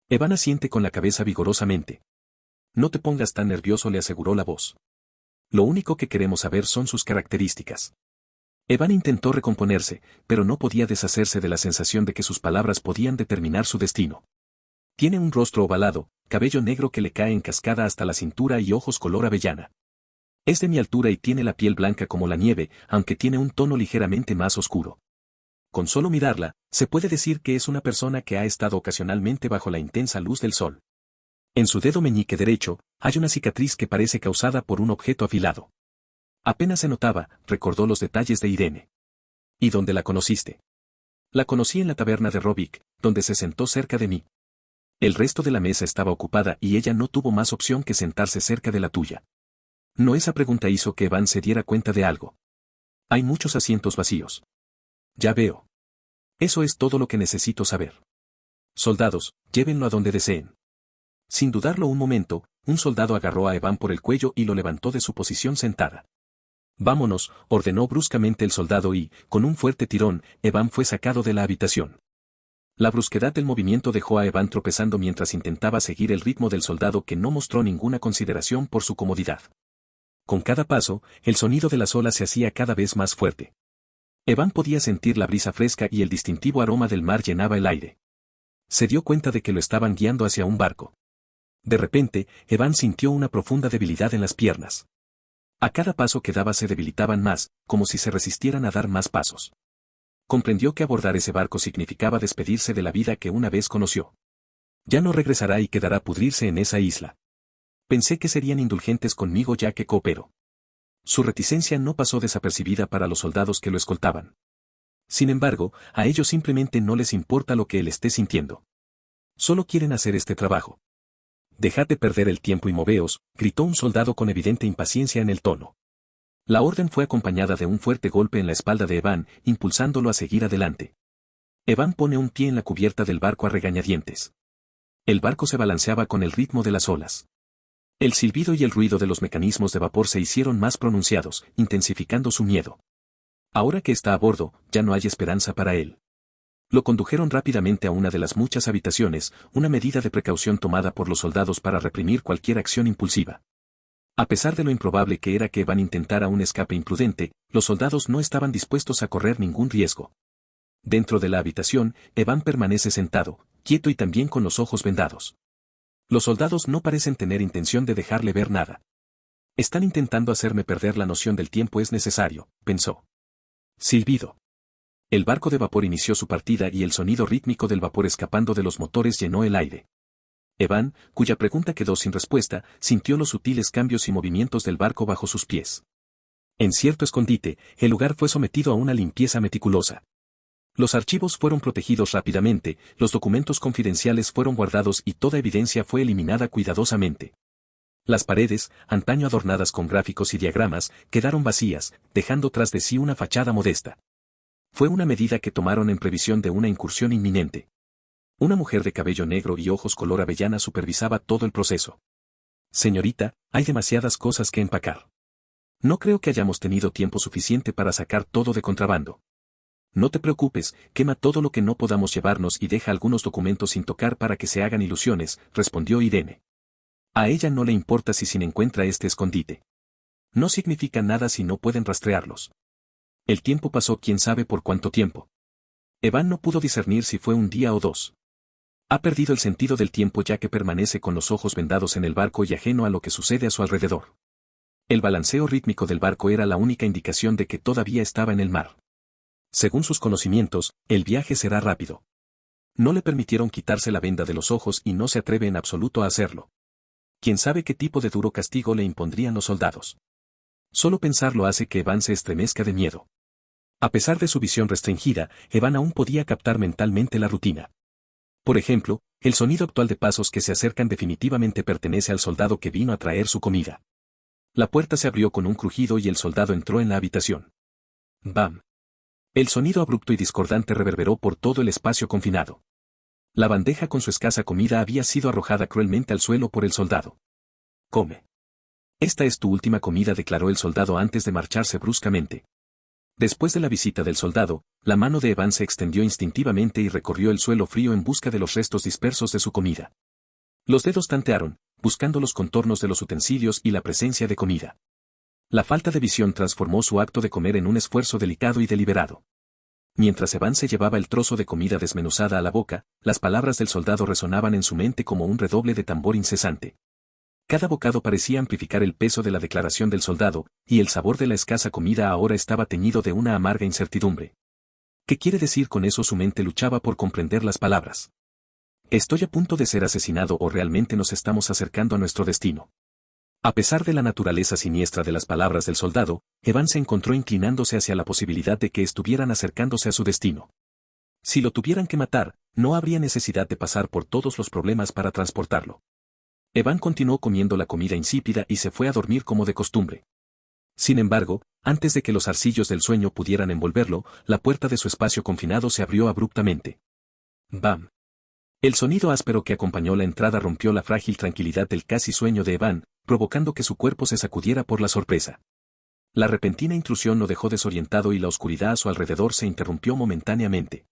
Evan asiente con la cabeza vigorosamente. No te pongas tan nervioso, le aseguró la voz. Lo único que queremos saber son sus características. Evan intentó recomponerse, pero no podía deshacerse de la sensación de que sus palabras podían determinar su destino. Tiene un rostro ovalado, cabello negro que le cae en cascada hasta la cintura y ojos color avellana. Es de mi altura y tiene la piel blanca como la nieve, aunque tiene un tono ligeramente más oscuro. Con solo mirarla, se puede decir que es una persona que ha estado ocasionalmente bajo la intensa luz del sol. En su dedo meñique derecho, hay una cicatriz que parece causada por un objeto afilado. Apenas se notaba, recordó los detalles de Irene. ¿Y dónde la conociste? La conocí en la taberna de Robic, donde se sentó cerca de mí. El resto de la mesa estaba ocupada y ella no tuvo más opción que sentarse cerca de la tuya. No, esa pregunta hizo que Evan se diera cuenta de algo. Hay muchos asientos vacíos. Ya veo. Eso es todo lo que necesito saber. Soldados, llévenlo a donde deseen. Sin dudarlo un momento, un soldado agarró a Evan por el cuello y lo levantó de su posición sentada. Vámonos, ordenó bruscamente el soldado y, con un fuerte tirón, Evan fue sacado de la habitación. La brusquedad del movimiento dejó a Evan tropezando mientras intentaba seguir el ritmo del soldado, que no mostró ninguna consideración por su comodidad. Con cada paso, el sonido de las olas se hacía cada vez más fuerte. Evan podía sentir la brisa fresca y el distintivo aroma del mar llenaba el aire. Se dio cuenta de que lo estaban guiando hacia un barco. De repente, Evan sintió una profunda debilidad en las piernas. A cada paso que daba se debilitaban más, como si se resistieran a dar más pasos. Comprendió que abordar ese barco significaba despedirse de la vida que una vez conoció. Ya no regresará y quedará pudrirse en esa isla. Pensé que serían indulgentes conmigo ya que coopero. Su reticencia no pasó desapercibida para los soldados que lo escoltaban. Sin embargo, a ellos simplemente no les importa lo que él esté sintiendo. Solo quieren hacer este trabajo. Dejad de perder el tiempo y moveos, gritó un soldado con evidente impaciencia en el tono. La orden fue acompañada de un fuerte golpe en la espalda de Evan, impulsándolo a seguir adelante. Evan pone un pie en la cubierta del barco a regañadientes. El barco se balanceaba con el ritmo de las olas. El silbido y el ruido de los mecanismos de vapor se hicieron más pronunciados, intensificando su miedo. Ahora que está a bordo, ya no hay esperanza para él. Lo condujeron rápidamente a una de las muchas habitaciones, una medida de precaución tomada por los soldados para reprimir cualquier acción impulsiva. A pesar de lo improbable que era que Evan intentara un escape imprudente, los soldados no estaban dispuestos a correr ningún riesgo. Dentro de la habitación, Evan permanece sentado, quieto y también con los ojos vendados. Los soldados no parecen tener intención de dejarle ver nada. Están intentando hacerme perder la noción del tiempo, es necesario, pensó. Silbido. El barco de vapor inició su partida y el sonido rítmico del vapor escapando de los motores llenó el aire. Evan, cuya pregunta quedó sin respuesta, sintió los sutiles cambios y movimientos del barco bajo sus pies. En cierto escondite, el lugar fue sometido a una limpieza meticulosa. Los archivos fueron protegidos rápidamente, los documentos confidenciales fueron guardados y toda evidencia fue eliminada cuidadosamente. Las paredes, antaño adornadas con gráficos y diagramas, quedaron vacías, dejando tras de sí una fachada modesta. Fue una medida que tomaron en previsión de una incursión inminente. Una mujer de cabello negro y ojos color avellana supervisaba todo el proceso. Señorita, hay demasiadas cosas que empacar. No creo que hayamos tenido tiempo suficiente para sacar todo de contrabando. No te preocupes, quema todo lo que no podamos llevarnos y deja algunos documentos sin tocar para que se hagan ilusiones, respondió Irene. A ella no le importa si Sin encuentra este escondite. No significa nada si no pueden rastrearlos. El tiempo pasó quién sabe por cuánto tiempo. Evan no pudo discernir si fue un día o dos. Ha perdido el sentido del tiempo ya que permanece con los ojos vendados en el barco y ajeno a lo que sucede a su alrededor. El balanceo rítmico del barco era la única indicación de que todavía estaba en el mar. Según sus conocimientos, el viaje será rápido. No le permitieron quitarse la venda de los ojos y no se atreve en absoluto a hacerlo. ¿Quién sabe qué tipo de duro castigo le impondrían los soldados? Solo pensarlo hace que Evan se estremezca de miedo. A pesar de su visión restringida, Evan aún podía captar mentalmente la rutina. Por ejemplo, el sonido actual de pasos que se acercan definitivamente pertenece al soldado que vino a traer su comida. La puerta se abrió con un crujido y el soldado entró en la habitación. ¡Bam! El sonido abrupto y discordante reverberó por todo el espacio confinado. La bandeja con su escasa comida había sido arrojada cruelmente al suelo por el soldado. «Come. Esta es tu última comida», declaró el soldado antes de marcharse bruscamente. Después de la visita del soldado, la mano de Evan se extendió instintivamente y recorrió el suelo frío en busca de los restos dispersos de su comida. Los dedos tantearon, buscando los contornos de los utensilios y la presencia de comida. La falta de visión transformó su acto de comer en un esfuerzo delicado y deliberado. Mientras Evan se llevaba el trozo de comida desmenuzada a la boca, las palabras del soldado resonaban en su mente como un redoble de tambor incesante. Cada bocado parecía amplificar el peso de la declaración del soldado, y el sabor de la escasa comida ahora estaba teñido de una amarga incertidumbre. ¿Qué quiere decir con eso? Su mente luchaba por comprender las palabras. ¿Estoy a punto de ser asesinado o realmente nos estamos acercando a nuestro destino? A pesar de la naturaleza siniestra de las palabras del soldado, Evan se encontró inclinándose hacia la posibilidad de que estuvieran acercándose a su destino. Si lo tuvieran que matar, no habría necesidad de pasar por todos los problemas para transportarlo. Evan continuó comiendo la comida insípida y se fue a dormir como de costumbre. Sin embargo, antes de que los arcillos del sueño pudieran envolverlo, la puerta de su espacio confinado se abrió abruptamente. ¡Bam! El sonido áspero que acompañó la entrada rompió la frágil tranquilidad del casi sueño de Evan, provocando que su cuerpo se sacudiera por la sorpresa. La repentina intrusión lo dejó desorientado y la oscuridad a su alrededor se interrumpió momentáneamente.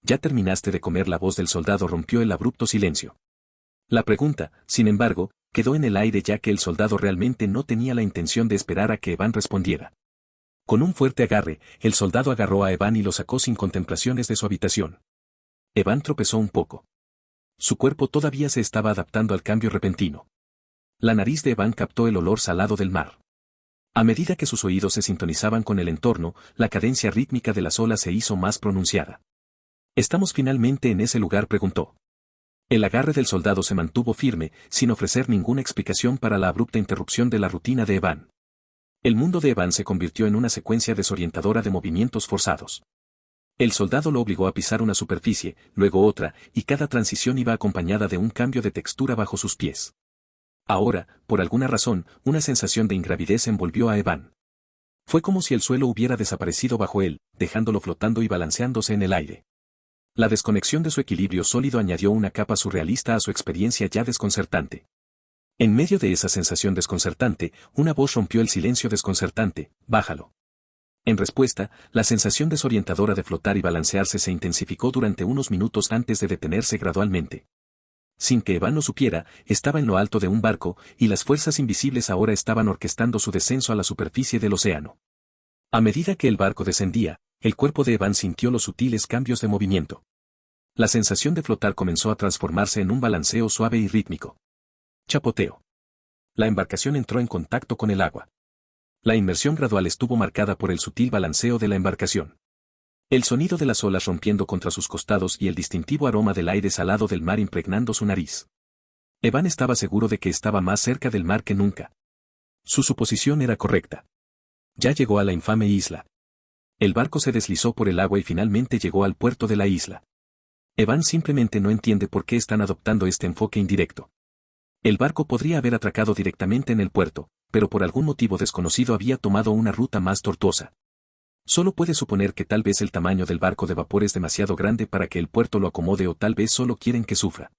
¿Ya terminaste de comer? La voz del soldado rompió el abrupto silencio. La pregunta, sin embargo, quedó en el aire ya que el soldado realmente no tenía la intención de esperar a que Evan respondiera. Con un fuerte agarre, el soldado agarró a Evan y lo sacó sin contemplaciones de su habitación. Evan tropezó un poco. Su cuerpo todavía se estaba adaptando al cambio repentino. La nariz de Evan captó el olor salado del mar. A medida que sus oídos se sintonizaban con el entorno, la cadencia rítmica de las olas se hizo más pronunciada. ¿Estamos finalmente en ese lugar?, preguntó. El agarre del soldado se mantuvo firme, sin ofrecer ninguna explicación para la abrupta interrupción de la rutina de Evan. El mundo de Evan se convirtió en una secuencia desorientadora de movimientos forzados. El soldado lo obligó a pisar una superficie, luego otra, y cada transición iba acompañada de un cambio de textura bajo sus pies. Ahora, por alguna razón, una sensación de ingravidez envolvió a Evan. Fue como si el suelo hubiera desaparecido bajo él, dejándolo flotando y balanceándose en el aire. La desconexión de su equilibrio sólido añadió una capa surrealista a su experiencia ya desconcertante. En medio de esa sensación desconcertante, una voz rompió el silencio desconcertante: «Bájalo». En respuesta, la sensación desorientadora de flotar y balancearse se intensificó durante unos minutos antes de detenerse gradualmente. Sin que Evan lo supiera, estaba en lo alto de un barco, y las fuerzas invisibles ahora estaban orquestando su descenso a la superficie del océano. A medida que el barco descendía, el cuerpo de Evan sintió los sutiles cambios de movimiento. La sensación de flotar comenzó a transformarse en un balanceo suave y rítmico. Chapoteo. La embarcación entró en contacto con el agua. La inmersión gradual estuvo marcada por el sutil balanceo de la embarcación. El sonido de las olas rompiendo contra sus costados y el distintivo aroma del aire salado del mar impregnando su nariz. Evan estaba seguro de que estaba más cerca del mar que nunca. Su suposición era correcta. Ya llegó a la infame isla. El barco se deslizó por el agua y finalmente llegó al puerto de la isla. Evan simplemente no entiende por qué están adoptando este enfoque indirecto. El barco podría haber atracado directamente en el puerto, pero por algún motivo desconocido había tomado una ruta más tortuosa. Solo puede suponer que tal vez el tamaño del barco de vapor es demasiado grande para que el puerto lo acomode o tal vez solo quieren que sufra.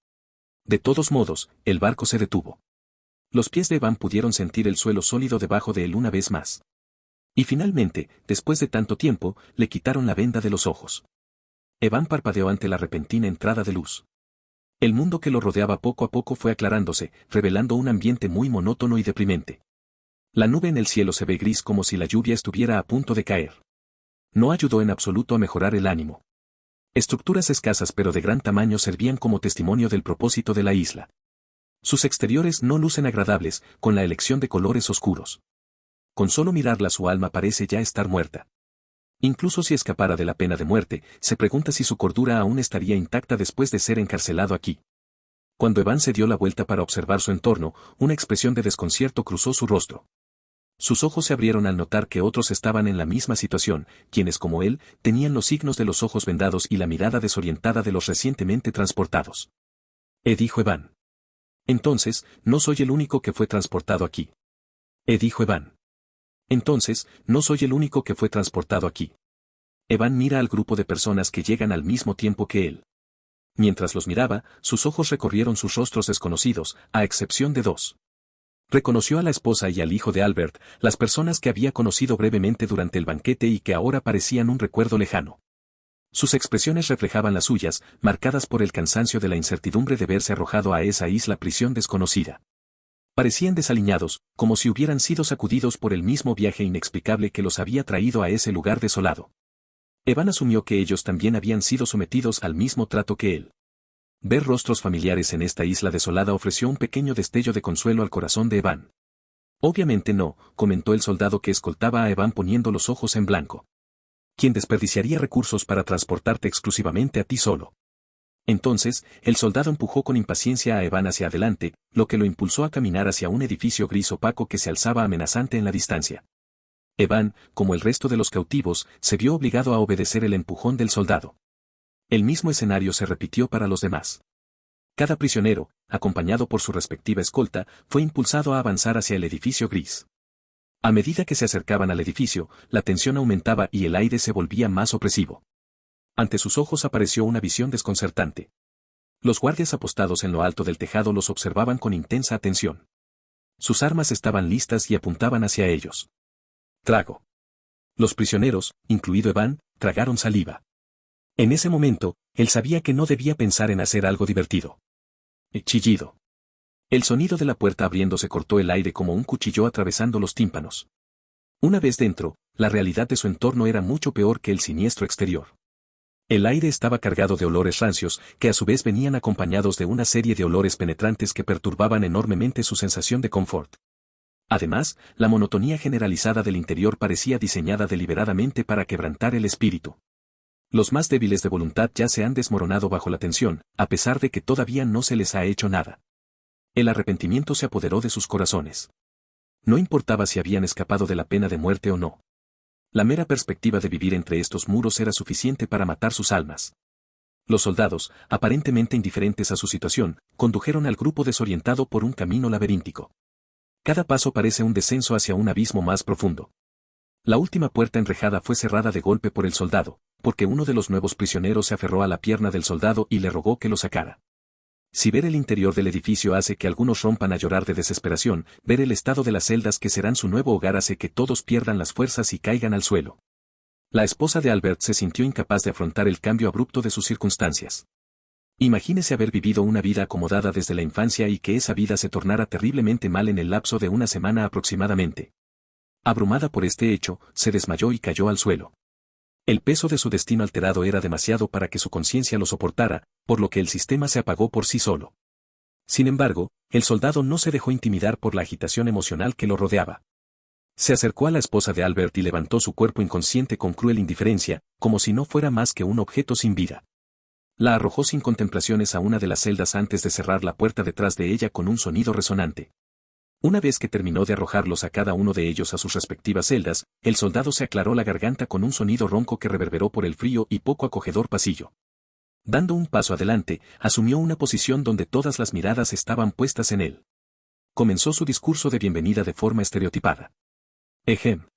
De todos modos, el barco se detuvo. Los pies de Evan pudieron sentir el suelo sólido debajo de él una vez más. Y finalmente, después de tanto tiempo, le quitaron la venda de los ojos. Evan parpadeó ante la repentina entrada de luz. El mundo que lo rodeaba poco a poco fue aclarándose, revelando un ambiente muy monótono y deprimente. La nube en el cielo se ve gris como si la lluvia estuviera a punto de caer. No ayudó en absoluto a mejorar el ánimo. Estructuras escasas pero de gran tamaño servían como testimonio del propósito de la isla. Sus exteriores no lucen agradables, con la elección de colores oscuros. Con solo mirarla su alma parece ya estar muerta. Incluso si escapara de la pena de muerte, se pregunta si su cordura aún estaría intacta después de ser encarcelado aquí. Cuando Evan se dio la vuelta para observar su entorno, una expresión de desconcierto cruzó su rostro. Sus ojos se abrieron al notar que otros estaban en la misma situación, quienes como él, tenían los signos de los ojos vendados y la mirada desorientada de los recientemente transportados. Dijo Evan. Entonces, no soy el único que fue transportado aquí. Dijo Evan. Entonces, no soy el único que fue transportado aquí. Evan mira al grupo de personas que llegan al mismo tiempo que él. Mientras los miraba, sus ojos recorrieron sus rostros desconocidos, a excepción de dos. Reconoció a la esposa y al hijo de Albert, las personas que había conocido brevemente durante el banquete y que ahora parecían un recuerdo lejano. Sus expresiones reflejaban las suyas, marcadas por el cansancio de la incertidumbre de verse arrojado a esa isla prisión desconocida. Parecían desaliñados, como si hubieran sido sacudidos por el mismo viaje inexplicable que los había traído a ese lugar desolado. Evan asumió que ellos también habían sido sometidos al mismo trato que él. Ver rostros familiares en esta isla desolada ofreció un pequeño destello de consuelo al corazón de Evan. Obviamente no, comentó el soldado que escoltaba a Evan poniendo los ojos en blanco. ¿Quién desperdiciaría recursos para transportarte exclusivamente a ti solo? Entonces, el soldado empujó con impaciencia a Evan hacia adelante, lo que lo impulsó a caminar hacia un edificio gris opaco que se alzaba amenazante en la distancia. Evan, como el resto de los cautivos, se vio obligado a obedecer el empujón del soldado. El mismo escenario se repitió para los demás. Cada prisionero, acompañado por su respectiva escolta, fue impulsado a avanzar hacia el edificio gris. A medida que se acercaban al edificio, la tensión aumentaba y el aire se volvía más opresivo. Ante sus ojos apareció una visión desconcertante. Los guardias apostados en lo alto del tejado los observaban con intensa atención. Sus armas estaban listas y apuntaban hacia ellos. Trago. Los prisioneros, incluido Evan, tragaron saliva. En ese momento, él sabía que no debía pensar en hacer algo divertido. Chillido. El sonido de la puerta abriéndose cortó el aire como un cuchillo atravesando los tímpanos. Una vez dentro, la realidad de su entorno era mucho peor que el siniestro exterior. El aire estaba cargado de olores rancios, que a su vez venían acompañados de una serie de olores penetrantes que perturbaban enormemente su sensación de confort. Además, la monotonía generalizada del interior parecía diseñada deliberadamente para quebrantar el espíritu. Los más débiles de voluntad ya se han desmoronado bajo la tensión, a pesar de que todavía no se les ha hecho nada. El arrepentimiento se apoderó de sus corazones. No importaba si habían escapado de la pena de muerte o no. La mera perspectiva de vivir entre estos muros era suficiente para matar sus almas. Los soldados, aparentemente indiferentes a su situación, condujeron al grupo desorientado por un camino laberíntico. Cada paso parece un descenso hacia un abismo más profundo. La última puerta enrejada fue cerrada de golpe por el soldado, porque uno de los nuevos prisioneros se aferró a la pierna del soldado y le rogó que lo sacara. Si ver el interior del edificio hace que algunos rompan a llorar de desesperación, ver el estado de las celdas que serán su nuevo hogar hace que todos pierdan las fuerzas y caigan al suelo. La esposa de Albert se sintió incapaz de afrontar el cambio abrupto de sus circunstancias. Imagínese haber vivido una vida acomodada desde la infancia y que esa vida se tornara terriblemente mal en el lapso de una semana aproximadamente. Abrumada por este hecho, se desmayó y cayó al suelo. El peso de su destino alterado era demasiado para que su conciencia lo soportara, por lo que el sistema se apagó por sí solo. Sin embargo, el soldado no se dejó intimidar por la agitación emocional que lo rodeaba. Se acercó a la esposa de Albert y levantó su cuerpo inconsciente con cruel indiferencia, como si no fuera más que un objeto sin vida. La arrojó sin contemplaciones a una de las celdas antes de cerrar la puerta detrás de ella con un sonido resonante. Una vez que terminó de arrojarlos a cada uno de ellos a sus respectivas celdas, el soldado se aclaró la garganta con un sonido ronco que reverberó por el frío y poco acogedor pasillo. Dando un paso adelante, asumió una posición donde todas las miradas estaban puestas en él. Comenzó su discurso de bienvenida de forma estereotipada. Ejem.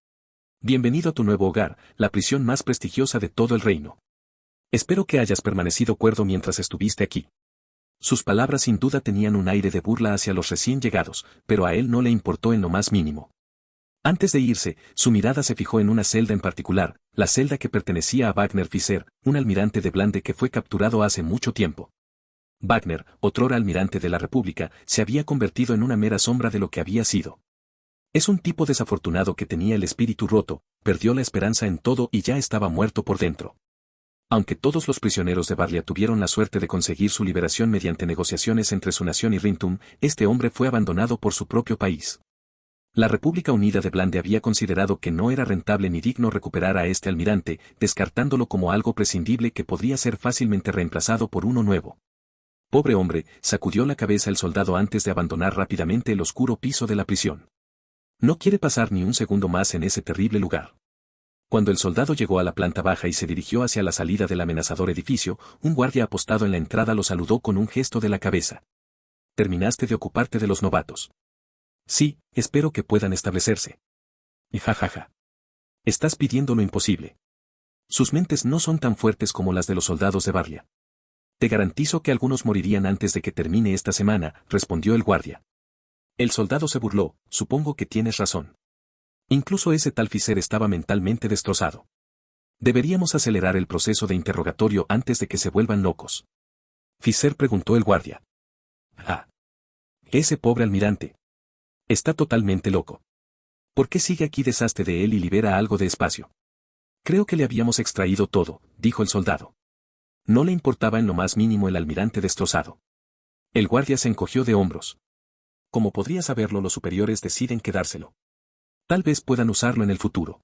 Bienvenido a tu nuevo hogar, la prisión más prestigiosa de todo el reino. Espero que hayas permanecido cuerdo mientras estuviste aquí. Sus palabras sin duda tenían un aire de burla hacia los recién llegados, pero a él no le importó en lo más mínimo. Antes de irse, su mirada se fijó en una celda en particular, la celda que pertenecía a Wagner Fischer, un almirante de Blande que fue capturado hace mucho tiempo. Wagner, otrora almirante de la República, se había convertido en una mera sombra de lo que había sido. Es un tipo desafortunado que tenía el espíritu roto, perdió la esperanza en todo y ya estaba muerto por dentro. Aunque todos los prisioneros de Barlia tuvieron la suerte de conseguir su liberación mediante negociaciones entre su nación y Rintum, este hombre fue abandonado por su propio país. La República Unida de Blande había considerado que no era rentable ni digno recuperar a este almirante, descartándolo como algo prescindible que podría ser fácilmente reemplazado por uno nuevo. Pobre hombre, sacudió la cabeza el soldado antes de abandonar rápidamente el oscuro piso de la prisión. No quiere pasar ni un segundo más en ese terrible lugar. Cuando el soldado llegó a la planta baja y se dirigió hacia la salida del amenazador edificio, un guardia apostado en la entrada lo saludó con un gesto de la cabeza. ¿Terminaste de ocuparte de los novatos? Sí, espero que puedan establecerse. Ja. Estás pidiendo lo imposible. Sus mentes no son tan fuertes como las de los soldados de Barlia. Te garantizo que algunos morirían antes de que termine esta semana, respondió el guardia. El soldado se burló, supongo que tienes razón. Incluso ese tal Fischer estaba mentalmente destrozado. Deberíamos acelerar el proceso de interrogatorio antes de que se vuelvan locos. Fischer preguntó el guardia. Ah. Ese pobre almirante. Está totalmente loco. ¿Por qué sigue aquí deshazte de él y libera algo de espacio? Creo que le habíamos extraído todo, dijo el soldado. No le importaba en lo más mínimo el almirante destrozado. El guardia se encogió de hombros. Como podría saberlo, los superiores deciden quedárselo. Tal vez puedan usarlo en el futuro.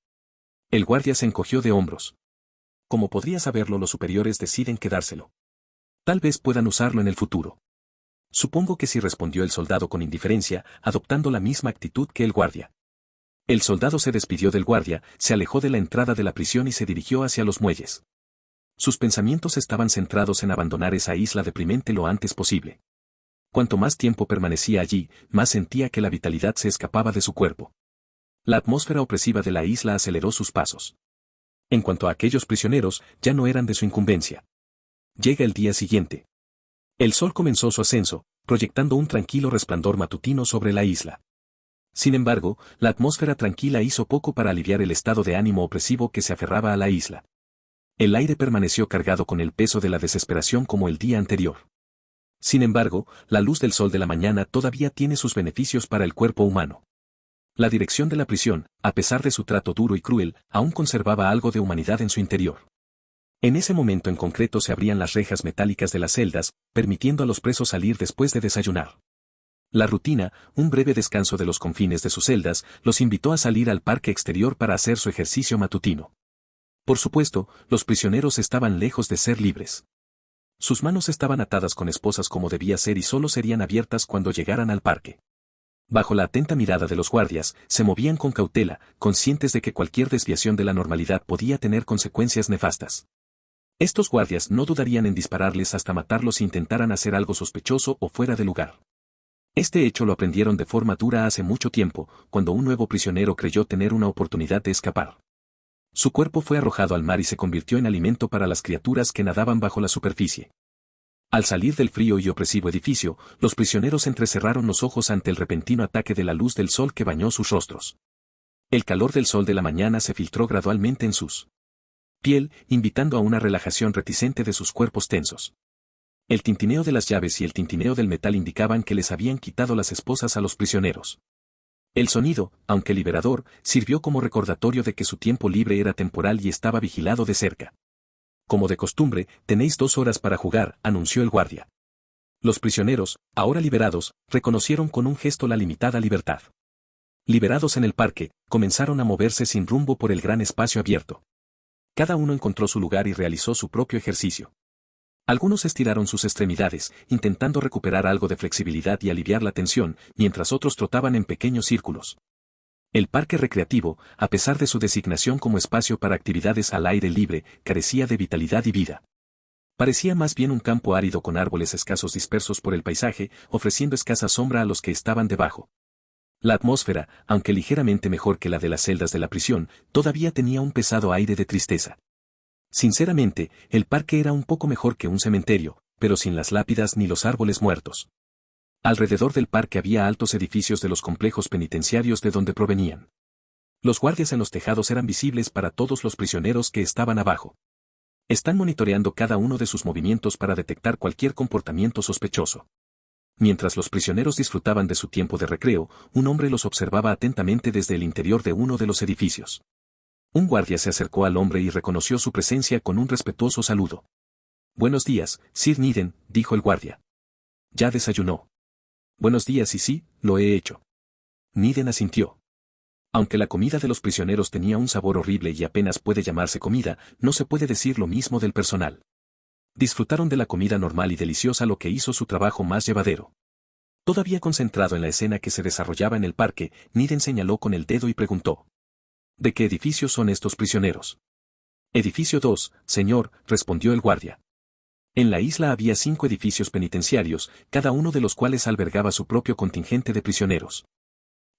El guardia se encogió de hombros. Como podría saberlo, los superiores deciden quedárselo. Tal vez puedan usarlo en el futuro. Supongo que sí, respondió el soldado con indiferencia, adoptando la misma actitud que el guardia. El soldado se despidió del guardia, se alejó de la entrada de la prisión y se dirigió hacia los muelles. Sus pensamientos estaban centrados en abandonar esa isla deprimente lo antes posible. Cuanto más tiempo permanecía allí, más sentía que la vitalidad se escapaba de su cuerpo. La atmósfera opresiva de la isla aceleró sus pasos. En cuanto a aquellos prisioneros, ya no eran de su incumbencia. Llega el día siguiente. El sol comenzó su ascenso, proyectando un tranquilo resplandor matutino sobre la isla. Sin embargo, la atmósfera tranquila hizo poco para aliviar el estado de ánimo opresivo que se aferraba a la isla. El aire permaneció cargado con el peso de la desesperación como el día anterior. Sin embargo, la luz del sol de la mañana todavía tiene sus beneficios para el cuerpo humano. La dirección de la prisión, a pesar de su trato duro y cruel, aún conservaba algo de humanidad en su interior. En ese momento en concreto se abrían las rejas metálicas de las celdas, permitiendo a los presos salir después de desayunar. La rutina, un breve descanso de los confines de sus celdas, los invitó a salir al parque exterior para hacer su ejercicio matutino. Por supuesto, los prisioneros estaban lejos de ser libres. Sus manos estaban atadas con esposas como debía ser y solo serían abiertas cuando llegaran al parque. Bajo la atenta mirada de los guardias, se movían con cautela, conscientes de que cualquier desviación de la normalidad podía tener consecuencias nefastas. Estos guardias no dudarían en dispararles hasta matarlos si intentaran hacer algo sospechoso o fuera de lugar. Este hecho lo aprendieron de forma dura hace mucho tiempo, cuando un nuevo prisionero creyó tener una oportunidad de escapar. Su cuerpo fue arrojado al mar y se convirtió en alimento para las criaturas que nadaban bajo la superficie. Al salir del frío y opresivo edificio, los prisioneros entrecerraron los ojos ante el repentino ataque de la luz del sol que bañó sus rostros. El calor del sol de la mañana se filtró gradualmente en sus piel, invitando a una relajación reticente de sus cuerpos tensos. El tintineo de las llaves y el tintineo del metal indicaban que les habían quitado las esposas a los prisioneros. El sonido, aunque liberador, sirvió como recordatorio de que su tiempo libre era temporal y estaba vigilado de cerca. Como de costumbre, tenéis 2 horas para jugar, anunció el guardia. Los prisioneros, ahora liberados, reconocieron con un gesto la limitada libertad. Liberados en el parque, comenzaron a moverse sin rumbo por el gran espacio abierto. Cada uno encontró su lugar y realizó su propio ejercicio. Algunos estiraron sus extremidades, intentando recuperar algo de flexibilidad y aliviar la tensión, mientras otros trotaban en pequeños círculos. El parque recreativo, a pesar de su designación como espacio para actividades al aire libre, carecía de vitalidad y vida. Parecía más bien un campo árido con árboles escasos dispersos por el paisaje, ofreciendo escasa sombra a los que estaban debajo. La atmósfera, aunque ligeramente mejor que la de las celdas de la prisión, todavía tenía un pesado aire de tristeza. Sinceramente, el parque era un poco mejor que un cementerio, pero sin las lápidas ni los árboles muertos. Alrededor del parque había altos edificios de los complejos penitenciarios de donde provenían. Los guardias en los tejados eran visibles para todos los prisioneros que estaban abajo. Están monitoreando cada uno de sus movimientos para detectar cualquier comportamiento sospechoso. Mientras los prisioneros disfrutaban de su tiempo de recreo, un hombre los observaba atentamente desde el interior de uno de los edificios. Un guardia se acercó al hombre y reconoció su presencia con un respetuoso saludo. «Buenos días, Sir Needham», dijo el guardia. «¿Ya desayunó?» «Buenos días y sí, lo he hecho». Needham asintió. Aunque la comida de los prisioneros tenía un sabor horrible y apenas puede llamarse comida, no se puede decir lo mismo del personal. Disfrutaron de la comida normal y deliciosa, lo que hizo su trabajo más llevadero. Todavía concentrado en la escena que se desarrollaba en el parque, Needham señaló con el dedo y preguntó: «¿De qué edificio son estos prisioneros?» «Edificio 2, señor», respondió el guardia. En la isla había 5 edificios penitenciarios, cada uno de los cuales albergaba su propio contingente de prisioneros.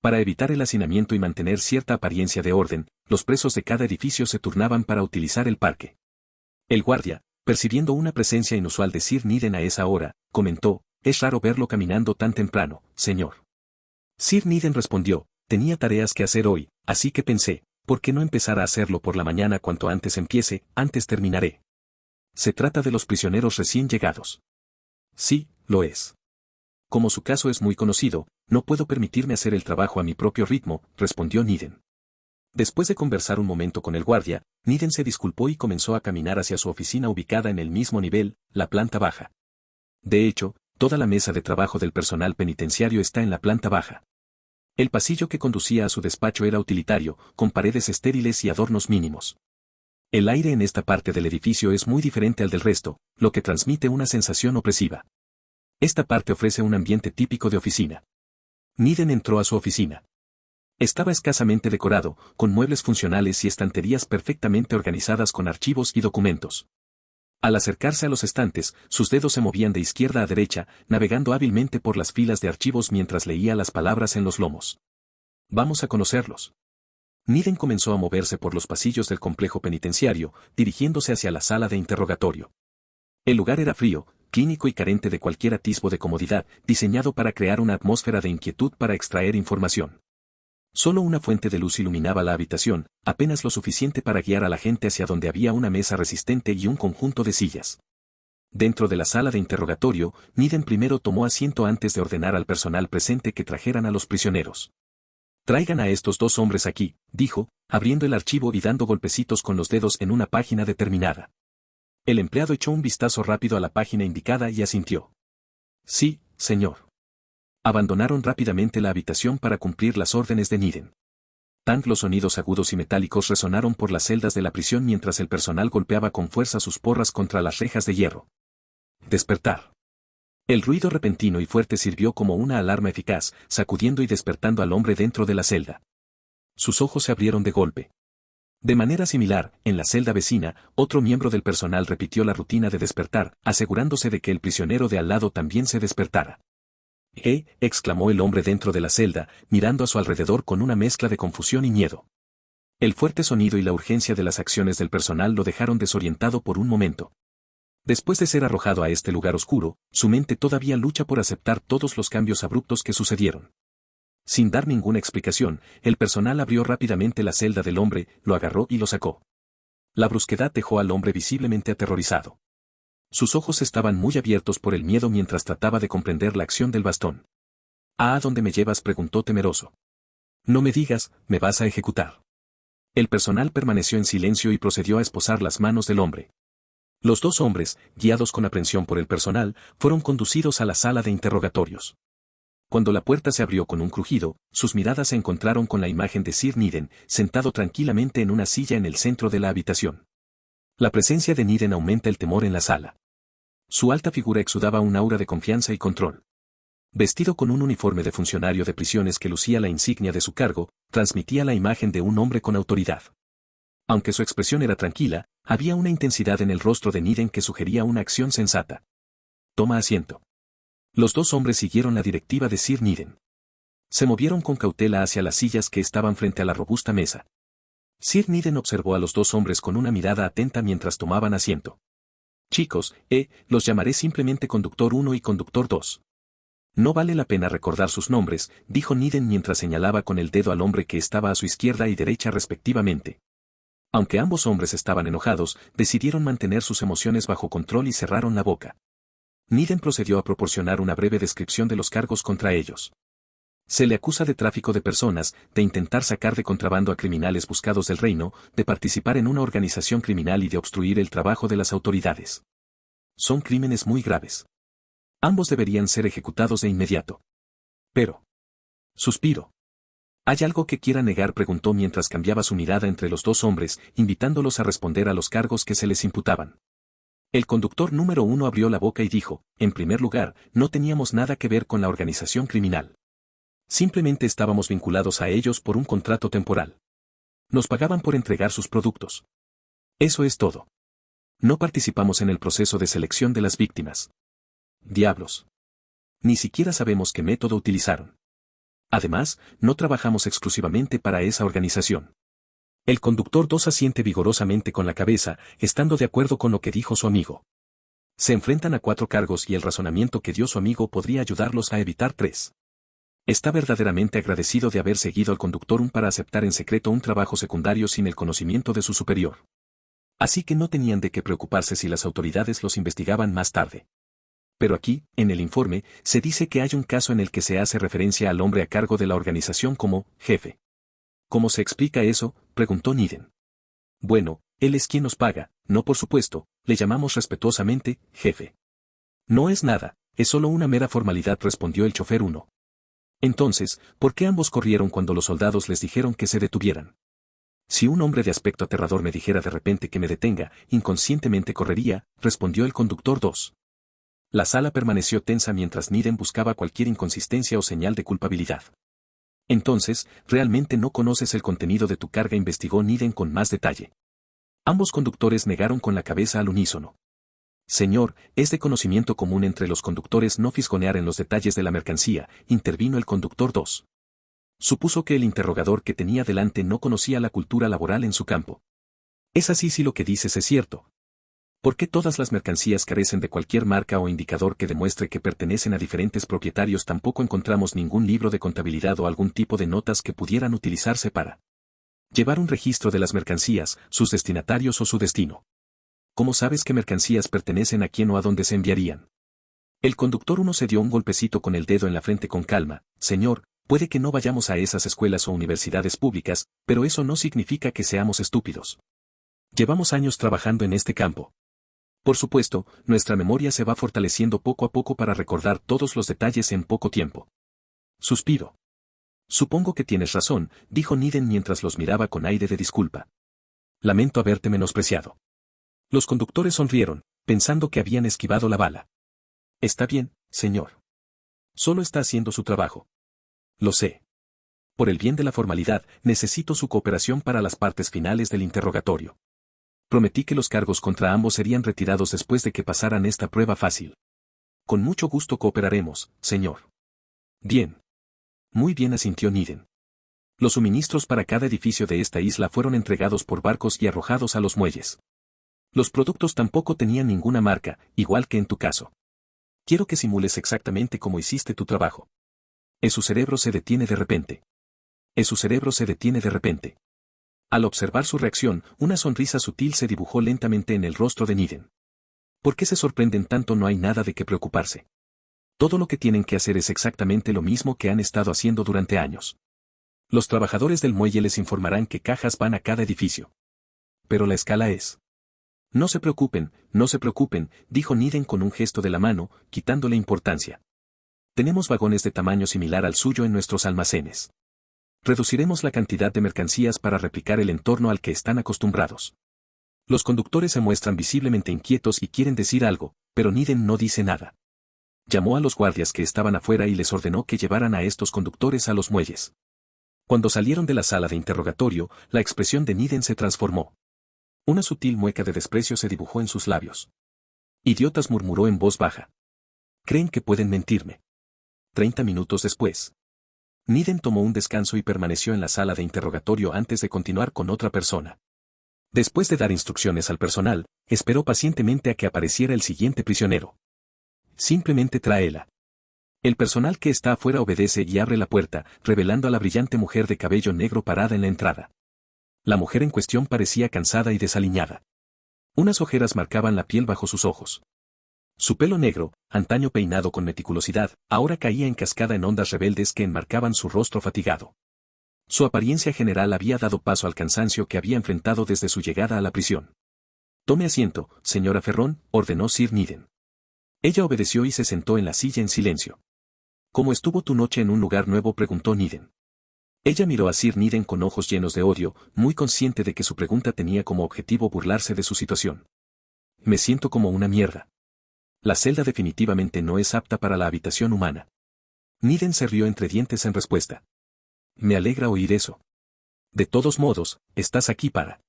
Para evitar el hacinamiento y mantener cierta apariencia de orden, los presos de cada edificio se turnaban para utilizar el parque. El guardia, percibiendo una presencia inusual de Sir Needham a esa hora, comentó: «Es raro verlo caminando tan temprano, señor». Sir Needham respondió: «Tenía tareas que hacer hoy, así que pensé, ¿por qué no empezar a hacerlo por la mañana? Cuanto antes empiece, antes terminaré». «¿Se trata de los prisioneros recién llegados?» «Sí, lo es. Como su caso es muy conocido, no puedo permitirme hacer el trabajo a mi propio ritmo», respondió Needham. Después de conversar un momento con el guardia, Needham se disculpó y comenzó a caminar hacia su oficina ubicada en el mismo nivel, la planta baja. De hecho, toda la mesa de trabajo del personal penitenciario está en la planta baja. El pasillo que conducía a su despacho era utilitario, con paredes estériles y adornos mínimos. El aire en esta parte del edificio es muy diferente al del resto, lo que transmite una sensación opresiva. Esta parte ofrece un ambiente típico de oficina. Needham entró a su oficina. Estaba escasamente decorado, con muebles funcionales y estanterías perfectamente organizadas con archivos y documentos. Al acercarse a los estantes, sus dedos se movían de izquierda a derecha, navegando hábilmente por las filas de archivos mientras leía las palabras en los lomos. «Vamos a conocerlos». Needham comenzó a moverse por los pasillos del complejo penitenciario, dirigiéndose hacia la sala de interrogatorio. El lugar era frío, clínico y carente de cualquier atisbo de comodidad, diseñado para crear una atmósfera de inquietud para extraer información. Solo una fuente de luz iluminaba la habitación, apenas lo suficiente para guiar a la gente hacia donde había una mesa resistente y un conjunto de sillas. Dentro de la sala de interrogatorio, Needham primero tomó asiento antes de ordenar al personal presente que trajeran a los prisioneros. «Traigan a estos 2 hombres aquí», dijo, abriendo el archivo y dando golpecitos con los dedos en una página determinada. El empleado echó un vistazo rápido a la página indicada y asintió. «Sí, señor». Abandonaron rápidamente la habitación para cumplir las órdenes de Needham. Los sonidos agudos y metálicos resonaron por las celdas de la prisión mientras el personal golpeaba con fuerza sus porras contra las rejas de hierro. «Despertar». El ruido repentino y fuerte sirvió como una alarma eficaz, sacudiendo y despertando al hombre dentro de la celda. Sus ojos se abrieron de golpe. De manera similar, en la celda vecina, otro miembro del personal repitió la rutina de despertar, asegurándose de que el prisionero de al lado también se despertara. Exclamó el hombre dentro de la celda, mirando a su alrededor con una mezcla de confusión y miedo. El fuerte sonido y la urgencia de las acciones del personal lo dejaron desorientado por un momento. Después de ser arrojado a este lugar oscuro, su mente todavía lucha por aceptar todos los cambios abruptos que sucedieron. Sin dar ninguna explicación, el personal abrió rápidamente la celda del hombre, lo agarró y lo sacó. La brusquedad dejó al hombre visiblemente aterrorizado. Sus ojos estaban muy abiertos por el miedo mientras trataba de comprender la acción del bastón. «¿A dónde me llevas?», preguntó temeroso. «No me digas, me vas a ejecutar». El personal permaneció en silencio y procedió a esposar las manos del hombre. Los 2 hombres, guiados con aprensión por el personal, fueron conducidos a la sala de interrogatorios. Cuando la puerta se abrió con un crujido, sus miradas se encontraron con la imagen de Sir Needham, sentado tranquilamente en una silla en el centro de la habitación. La presencia de Needham aumenta el temor en la sala. Su alta figura exudaba un aura de confianza y control. Vestido con un uniforme de funcionario de prisiones que lucía la insignia de su cargo, transmitía la imagen de un hombre con autoridad. Aunque su expresión era tranquila, había una intensidad en el rostro de Needham que sugería una acción sensata. «Toma asiento». Los 2 hombres siguieron la directiva de Sir Needham. Se movieron con cautela hacia las sillas que estaban frente a la robusta mesa. Sir Needham observó a los 2 hombres con una mirada atenta mientras tomaban asiento. Chicos, los llamaré simplemente conductor 1 y conductor 2. No vale la pena recordar sus nombres, dijo Needham mientras señalaba con el dedo al hombre que estaba a su izquierda y derecha respectivamente. Aunque ambos hombres estaban enojados, decidieron mantener sus emociones bajo control y cerraron la boca. Needham procedió a proporcionar una breve descripción de los cargos contra ellos. Se le acusa de tráfico de personas, de intentar sacar de contrabando a criminales buscados del reino, de participar en una organización criminal y de obstruir el trabajo de las autoridades. Son crímenes muy graves. Ambos deberían ser ejecutados de inmediato. Pero. Suspiro. ¿Hay algo que quiera negar?, preguntó mientras cambiaba su mirada entre los dos hombres, invitándolos a responder a los cargos que se les imputaban. El conductor número 1 abrió la boca y dijo, en primer lugar, no teníamos nada que ver con la organización criminal. Simplemente estábamos vinculados a ellos por un contrato temporal. Nos pagaban por entregar sus productos. Eso es todo. No participamos en el proceso de selección de las víctimas. Diablos. Ni siquiera sabemos qué método utilizaron. Además, no trabajamos exclusivamente para esa organización. El conductor 2 asiente vigorosamente con la cabeza, estando de acuerdo con lo que dijo su amigo. Se enfrentan a 4 cargos y el razonamiento que dio su amigo podría ayudarlos a evitar 3. Está verdaderamente agradecido de haber seguido al conductor 1 para aceptar en secreto un trabajo secundario sin el conocimiento de su superior. Así que no tenían de qué preocuparse si las autoridades los investigaban más tarde. Pero aquí, en el informe, se dice que hay un caso en el que se hace referencia al hombre a cargo de la organización como jefe. ¿Cómo se explica eso?, preguntó Needham. Bueno, él es quien nos paga, no por supuesto, le llamamos respetuosamente, jefe. No es nada, es solo una mera formalidad, respondió el chofer 1. Entonces, ¿por qué ambos corrieron cuando los soldados les dijeron que se detuvieran? Si un hombre de aspecto aterrador me dijera de repente que me detenga, inconscientemente correría, respondió el conductor 2. La sala permaneció tensa mientras Needham buscaba cualquier inconsistencia o señal de culpabilidad. Entonces, ¿realmente no conoces el contenido de tu carga?, investigó Needham con más detalle. Ambos conductores negaron con la cabeza al unísono. Señor, es de conocimiento común entre los conductores no fisgonear en los detalles de la mercancía, intervino el conductor 2. Supuso que el interrogador que tenía delante no conocía la cultura laboral en su campo. Es así si lo que dices es cierto. ¿Por qué todas las mercancías carecen de cualquier marca o indicador que demuestre que pertenecen a diferentes propietarios? Tampoco encontramos ningún libro de contabilidad o algún tipo de notas que pudieran utilizarse para llevar un registro de las mercancías, sus destinatarios o su destino. ¿Cómo sabes qué mercancías pertenecen a quién o a dónde se enviarían? El conductor 1 se dio un golpecito con el dedo en la frente con calma. Señor, puede que no vayamos a esas escuelas o universidades públicas, pero eso no significa que seamos estúpidos. Llevamos años trabajando en este campo. Por supuesto, nuestra memoria se va fortaleciendo poco a poco para recordar todos los detalles en poco tiempo. Suspiro. Supongo que tienes razón, dijo Needham mientras los miraba con aire de disculpa. Lamento haberte menospreciado. Los conductores sonrieron, pensando que habían esquivado la bala. Está bien, señor. Solo está haciendo su trabajo. Lo sé. Por el bien de la formalidad, necesito su cooperación para las partes finales del interrogatorio. Prometí que los cargos contra ambos serían retirados después de que pasaran esta prueba fácil. Con mucho gusto cooperaremos, señor. Bien. Muy bien, asintió Needham. Los suministros para cada edificio de esta isla fueron entregados por barcos y arrojados a los muelles. Los productos tampoco tenían ninguna marca, igual que en tu caso. Quiero que simules exactamente cómo hiciste tu trabajo. Su cerebro se detiene de repente. Su cerebro se detiene de repente. Al observar su reacción, una sonrisa sutil se dibujó lentamente en el rostro de Needham. ¿Por qué se sorprenden tanto? No hay nada de qué preocuparse. Todo lo que tienen que hacer es exactamente lo mismo que han estado haciendo durante años. Los trabajadores del muelle les informarán qué cajas van a cada edificio. Pero la escala es. No se preocupen, dijo Needham con un gesto de la mano, quitándole importancia. Tenemos vagones de tamaño similar al suyo en nuestros almacenes. Reduciremos la cantidad de mercancías para replicar el entorno al que están acostumbrados. Los conductores se muestran visiblemente inquietos y quieren decir algo, pero Needham no dice nada. Llamó a los guardias que estaban afuera y les ordenó que llevaran a estos conductores a los muelles. Cuando salieron de la sala de interrogatorio, la expresión de Needham se transformó. Una sutil mueca de desprecio se dibujó en sus labios. Idiotas, murmuró en voz baja. Creen que pueden mentirme. 30 minutos después. Needham tomó un descanso y permaneció en la sala de interrogatorio antes de continuar con otra persona. Después de dar instrucciones al personal, esperó pacientemente a que apareciera el siguiente prisionero. Simplemente tráela. El personal que está afuera obedece y abre la puerta, revelando a la brillante mujer de cabello negro parada en la entrada. La mujer en cuestión parecía cansada y desaliñada. Unas ojeras marcaban la piel bajo sus ojos. Su pelo negro, antaño peinado con meticulosidad, ahora caía en cascada en ondas rebeldes que enmarcaban su rostro fatigado. Su apariencia general había dado paso al cansancio que había enfrentado desde su llegada a la prisión. «Tome asiento, señora Ferrón», ordenó Sir Niden. Ella obedeció y se sentó en la silla en silencio. «¿Cómo estuvo tu noche en un lugar nuevo?», preguntó Niden. Ella miró a Sir Niden con ojos llenos de odio, muy consciente de que su pregunta tenía como objetivo burlarse de su situación. «Me siento como una mierda. La celda definitivamente no es apta para la habitación humana». Niden se rió entre dientes en respuesta. «Me alegra oír eso. De todos modos, estás aquí para...».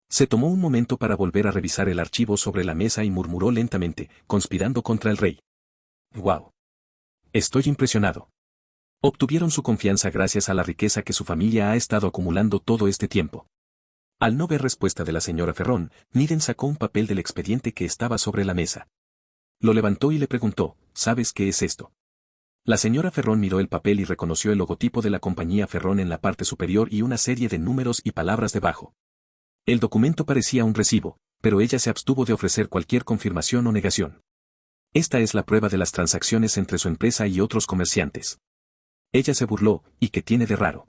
Se tomó un momento para volver a revisar el archivo sobre la mesa y murmuró lentamente, conspirando contra el rey. «¡Wow! Estoy impresionado. Obtuvieron su confianza gracias a la riqueza que su familia ha estado acumulando todo este tiempo». Al no ver respuesta de la señora Ferrón, Niden sacó un papel del expediente que estaba sobre la mesa. Lo levantó y le preguntó, «¿Sabes qué es esto?». La señora Ferrón miró el papel y reconoció el logotipo de la compañía Ferrón en la parte superior y una serie de números y palabras debajo. El documento parecía un recibo, pero ella se abstuvo de ofrecer cualquier confirmación o negación. «Esta es la prueba de las transacciones entre su empresa y otros comerciantes». Ella se burló, «¿Y qué tiene de raro?».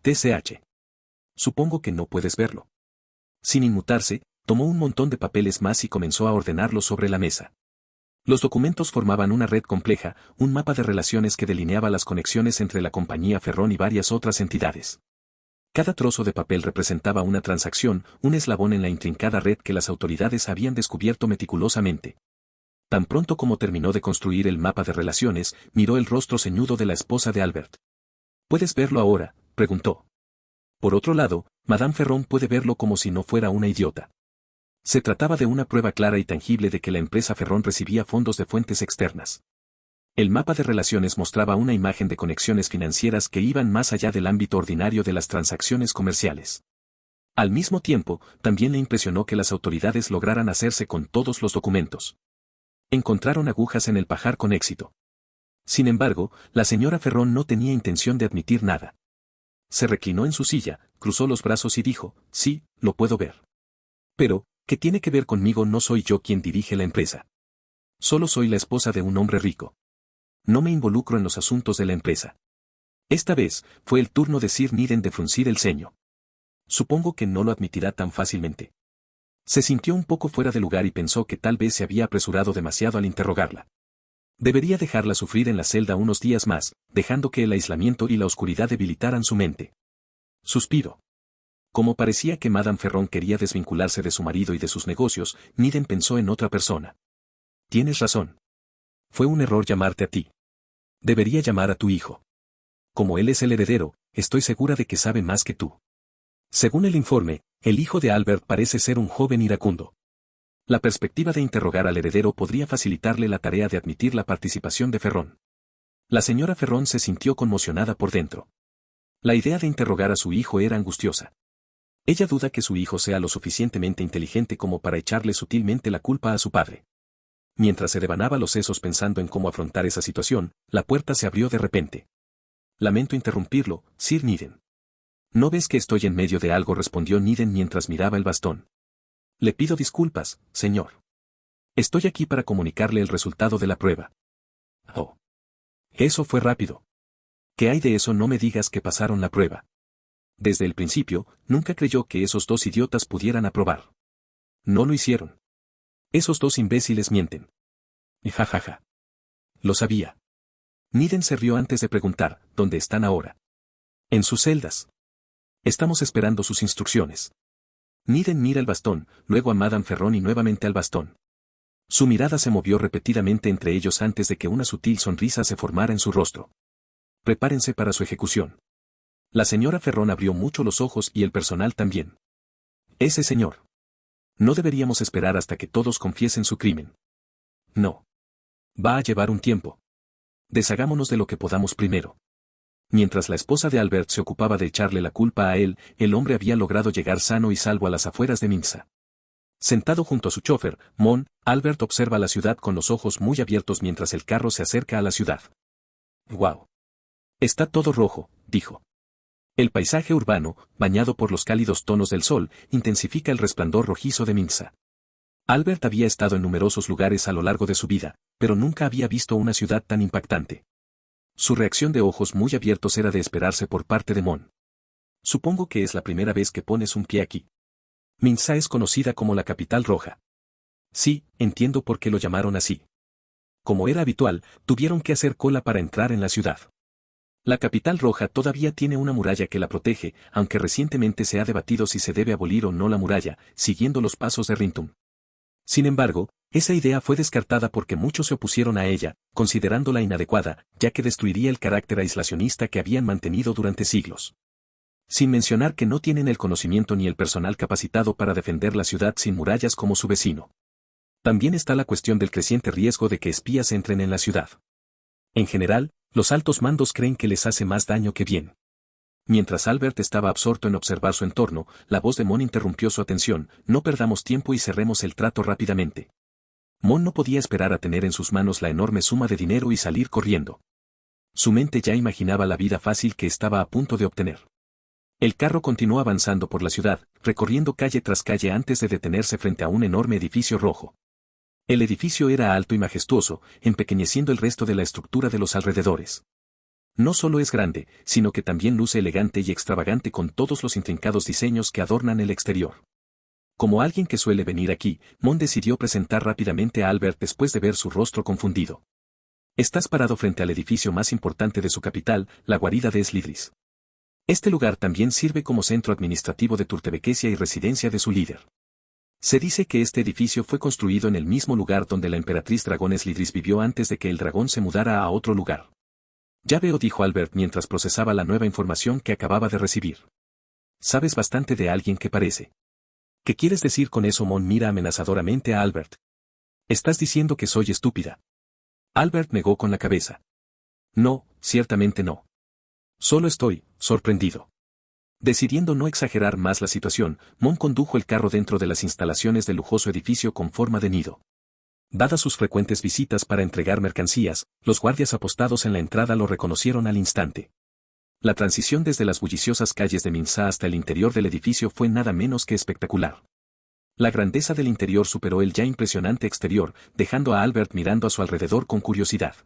«TCH. Supongo que no puedes verlo». Sin inmutarse, tomó un montón de papeles más y comenzó a ordenarlos sobre la mesa. Los documentos formaban una red compleja, un mapa de relaciones que delineaba las conexiones entre la compañía Ferrón y varias otras entidades. Cada trozo de papel representaba una transacción, un eslabón en la intrincada red que las autoridades habían descubierto meticulosamente. Tan pronto como terminó de construir el mapa de relaciones, miró el rostro ceñudo de la esposa de Albert. «¿Puedes verlo ahora?», preguntó. Por otro lado, Madame Ferrón puede verlo como si no fuera una idiota. Se trataba de una prueba clara y tangible de que la empresa Ferrón recibía fondos de fuentes externas. El mapa de relaciones mostraba una imagen de conexiones financieras que iban más allá del ámbito ordinario de las transacciones comerciales. Al mismo tiempo, también le impresionó que las autoridades lograran hacerse con todos los documentos. Encontraron agujas en el pajar con éxito. Sin embargo, la señora Ferrón no tenía intención de admitir nada. Se reclinó en su silla, cruzó los brazos y dijo, «Sí, lo puedo ver. Pero, ¿qué tiene que ver conmigo? No soy yo quien dirige la empresa. Solo soy la esposa de un hombre rico. No me involucro en los asuntos de la empresa». Esta vez, fue el turno de Sir Niden de fruncir el ceño. «Supongo que no lo admitirá tan fácilmente». Se sintió un poco fuera de lugar y pensó que tal vez se había apresurado demasiado al interrogarla. Debería dejarla sufrir en la celda unos días más, dejando que el aislamiento y la oscuridad debilitaran su mente. Suspiró. Como parecía que Madame Ferrón quería desvincularse de su marido y de sus negocios, Niden pensó en otra persona. «Tienes razón. Fue un error llamarte a ti. Debería llamar a tu hijo. Como él es el heredero, estoy segura de que sabe más que tú». Según el informe, el hijo de Albert parece ser un joven iracundo. La perspectiva de interrogar al heredero podría facilitarle la tarea de admitir la participación de Ferrón. La señora Ferrón se sintió conmocionada por dentro. La idea de interrogar a su hijo era angustiosa. Ella duda que su hijo sea lo suficientemente inteligente como para echarle sutilmente la culpa a su padre. Mientras se devanaba los sesos pensando en cómo afrontar esa situación, la puerta se abrió de repente. «Lamento interrumpirlo, Sir Niden». «¿No ves que estoy en medio de algo?», respondió Niden mientras miraba el bastón. «Le pido disculpas, señor. Estoy aquí para comunicarle el resultado de la prueba». «Oh. Eso fue rápido. ¿Qué hay de eso? No me digas que pasaron la prueba». Desde el principio, nunca creyó que esos dos idiotas pudieran aprobar. No lo hicieron. Esos dos imbéciles mienten. Ja ja ja. Lo sabía. Niden se rió antes de preguntar, ¿dónde están ahora? En sus celdas. Estamos esperando sus instrucciones. Niden mira el bastón, luego a Madame Ferrón y nuevamente al bastón. Su mirada se movió repetidamente entre ellos antes de que una sutil sonrisa se formara en su rostro. Prepárense para su ejecución. La señora Ferrón abrió mucho los ojos y el personal también. Ese señor. No deberíamos esperar hasta que todos confiesen su crimen. No. Va a llevar un tiempo. Deshagámonos de lo que podamos primero. Mientras la esposa de Albert se ocupaba de echarle la culpa a él, el hombre había logrado llegar sano y salvo a las afueras de Minsa. Sentado junto a su chofer, Mon, Albert observa la ciudad con los ojos muy abiertos mientras el carro se acerca a la ciudad. «¡Guau! Está todo rojo», dijo. El paisaje urbano, bañado por los cálidos tonos del sol, intensifica el resplandor rojizo de Minsa. Albert había estado en numerosos lugares a lo largo de su vida, pero nunca había visto una ciudad tan impactante. Su reacción de ojos muy abiertos era de esperarse por parte de Mon. «Supongo que es la primera vez que pones un pie aquí». Minsa es conocida como la capital roja. Sí, entiendo por qué lo llamaron así. Como era habitual, tuvieron que hacer cola para entrar en la ciudad. La capital roja todavía tiene una muralla que la protege, aunque recientemente se ha debatido si se debe abolir o no la muralla, siguiendo los pasos de Rintum. Sin embargo, esa idea fue descartada porque muchos se opusieron a ella, considerándola inadecuada, ya que destruiría el carácter aislacionista que habían mantenido durante siglos. Sin mencionar que no tienen el conocimiento ni el personal capacitado para defender la ciudad sin murallas como su vecino. También está la cuestión del creciente riesgo de que espías entren en la ciudad. En general, los altos mandos creen que les hace más daño que bien. Mientras Albert estaba absorto en observar su entorno, la voz de Mon interrumpió su atención: «No perdamos tiempo y cerremos el trato rápidamente». Mon no podía esperar a tener en sus manos la enorme suma de dinero y salir corriendo. Su mente ya imaginaba la vida fácil que estaba a punto de obtener. El carro continuó avanzando por la ciudad, recorriendo calle tras calle antes de detenerse frente a un enorme edificio rojo. El edificio era alto y majestuoso, empequeñeciendo el resto de la estructura de los alrededores. No solo es grande, sino que también luce elegante y extravagante con todos los intrincados diseños que adornan el exterior. Como alguien que suele venir aquí, Mon decidió presentar rápidamente a Albert después de ver su rostro confundido. «Estás parado frente al edificio más importante de su capital, la guarida de Slidris. Este lugar también sirve como centro administrativo de Turtebequesia y residencia de su líder. Se dice que este edificio fue construido en el mismo lugar donde la emperatriz dragón Slidris vivió antes de que el dragón se mudara a otro lugar». «Ya veo», dijo Albert mientras procesaba la nueva información que acababa de recibir. «Sabes bastante de alguien que parece». «¿Qué quieres decir con eso?». Mon mira amenazadoramente a Albert. «¿Estás diciendo que soy estúpida?». Albert negó con la cabeza. «No, ciertamente no. Solo estoy sorprendido». Decidiendo no exagerar más la situación, Mon condujo el carro dentro de las instalaciones del lujoso edificio con forma de nido. Dadas sus frecuentes visitas para entregar mercancías, los guardias apostados en la entrada lo reconocieron al instante. La transición desde las bulliciosas calles de Minsa hasta el interior del edificio fue nada menos que espectacular. La grandeza del interior superó el ya impresionante exterior, dejando a Albert mirando a su alrededor con curiosidad.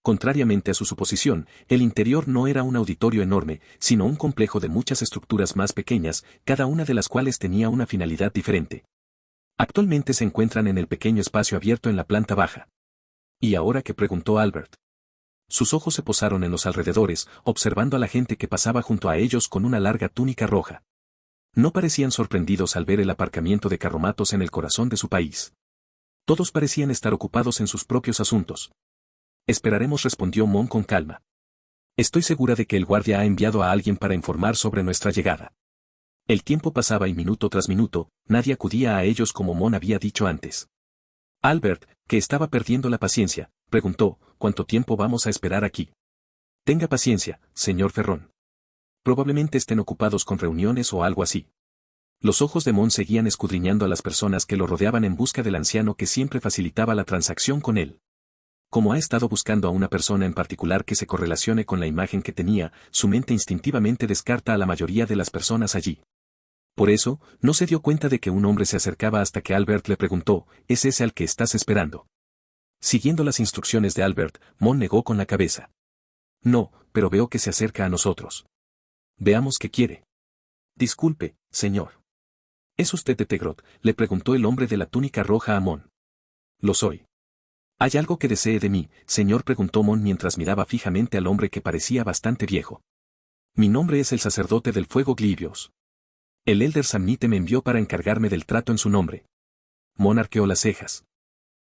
Contrariamente a su suposición, el interior no era un auditorio enorme, sino un complejo de muchas estructuras más pequeñas, cada una de las cuales tenía una finalidad diferente. Actualmente se encuentran en el pequeño espacio abierto en la planta baja. «¿Y ahora qué?», preguntó Albert. Sus ojos se posaron en los alrededores, observando a la gente que pasaba junto a ellos con una larga túnica roja. No parecían sorprendidos al ver el aparcamiento de carromatos en el corazón de su país. Todos parecían estar ocupados en sus propios asuntos. «Esperaremos», respondió Mon con calma. «Estoy segura de que el guardia ha enviado a alguien para informar sobre nuestra llegada». El tiempo pasaba y minuto tras minuto, nadie acudía a ellos como Mon había dicho antes. Albert, que estaba perdiendo la paciencia, preguntó: «¿Cuánto tiempo vamos a esperar aquí?». «Tenga paciencia, señor Ferrón. Probablemente estén ocupados con reuniones o algo así». Los ojos de Mon seguían escudriñando a las personas que lo rodeaban en busca del anciano que siempre facilitaba la transacción con él. Como ha estado buscando a una persona en particular que se correlacione con la imagen que tenía, su mente instintivamente descarta a la mayoría de las personas allí. Por eso, no se dio cuenta de que un hombre se acercaba hasta que Albert le preguntó: «¿Es ese al que estás esperando?». Siguiendo las instrucciones de Albert, Mon negó con la cabeza. «No, pero veo que se acerca a nosotros. Veamos qué quiere». «Disculpe, señor. ¿Es usted de Tegrot?», le preguntó el hombre de la túnica roja a Mon. «Lo soy». «¿Hay algo que desee de mí, señor?», preguntó Mon mientras miraba fijamente al hombre que parecía bastante viejo. «Mi nombre es el sacerdote del fuego Glibios. El Elder Samnite me envió para encargarme del trato en su nombre». Mon arqueó las cejas.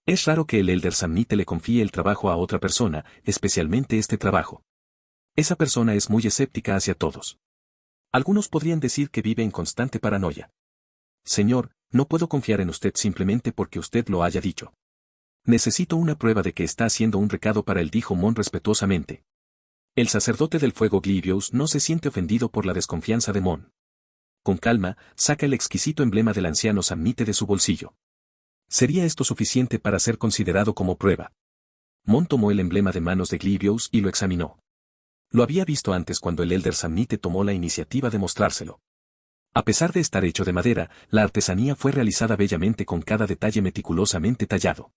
Es raro que el Elder Samnite le confíe el trabajo a otra persona, especialmente este trabajo. Esa persona es muy escéptica hacia todos. Algunos podrían decir que vive en constante paranoia. «Señor, no puedo confiar en usted simplemente porque usted lo haya dicho. Necesito una prueba de que está haciendo un recado para él», dijo Mon respetuosamente. El sacerdote del fuego Glibios no se siente ofendido por la desconfianza de Mon. con calma, saca el exquisito emblema del anciano samnite de su bolsillo. ¿Sería esto suficiente para ser considerado como prueba? Mon tomó el emblema de manos de Glivious y lo examinó. Lo había visto antes cuando el Elder Samnite tomó la iniciativa de mostrárselo. A pesar de estar hecho de madera, la artesanía fue realizada bellamente con cada detalle meticulosamente tallado.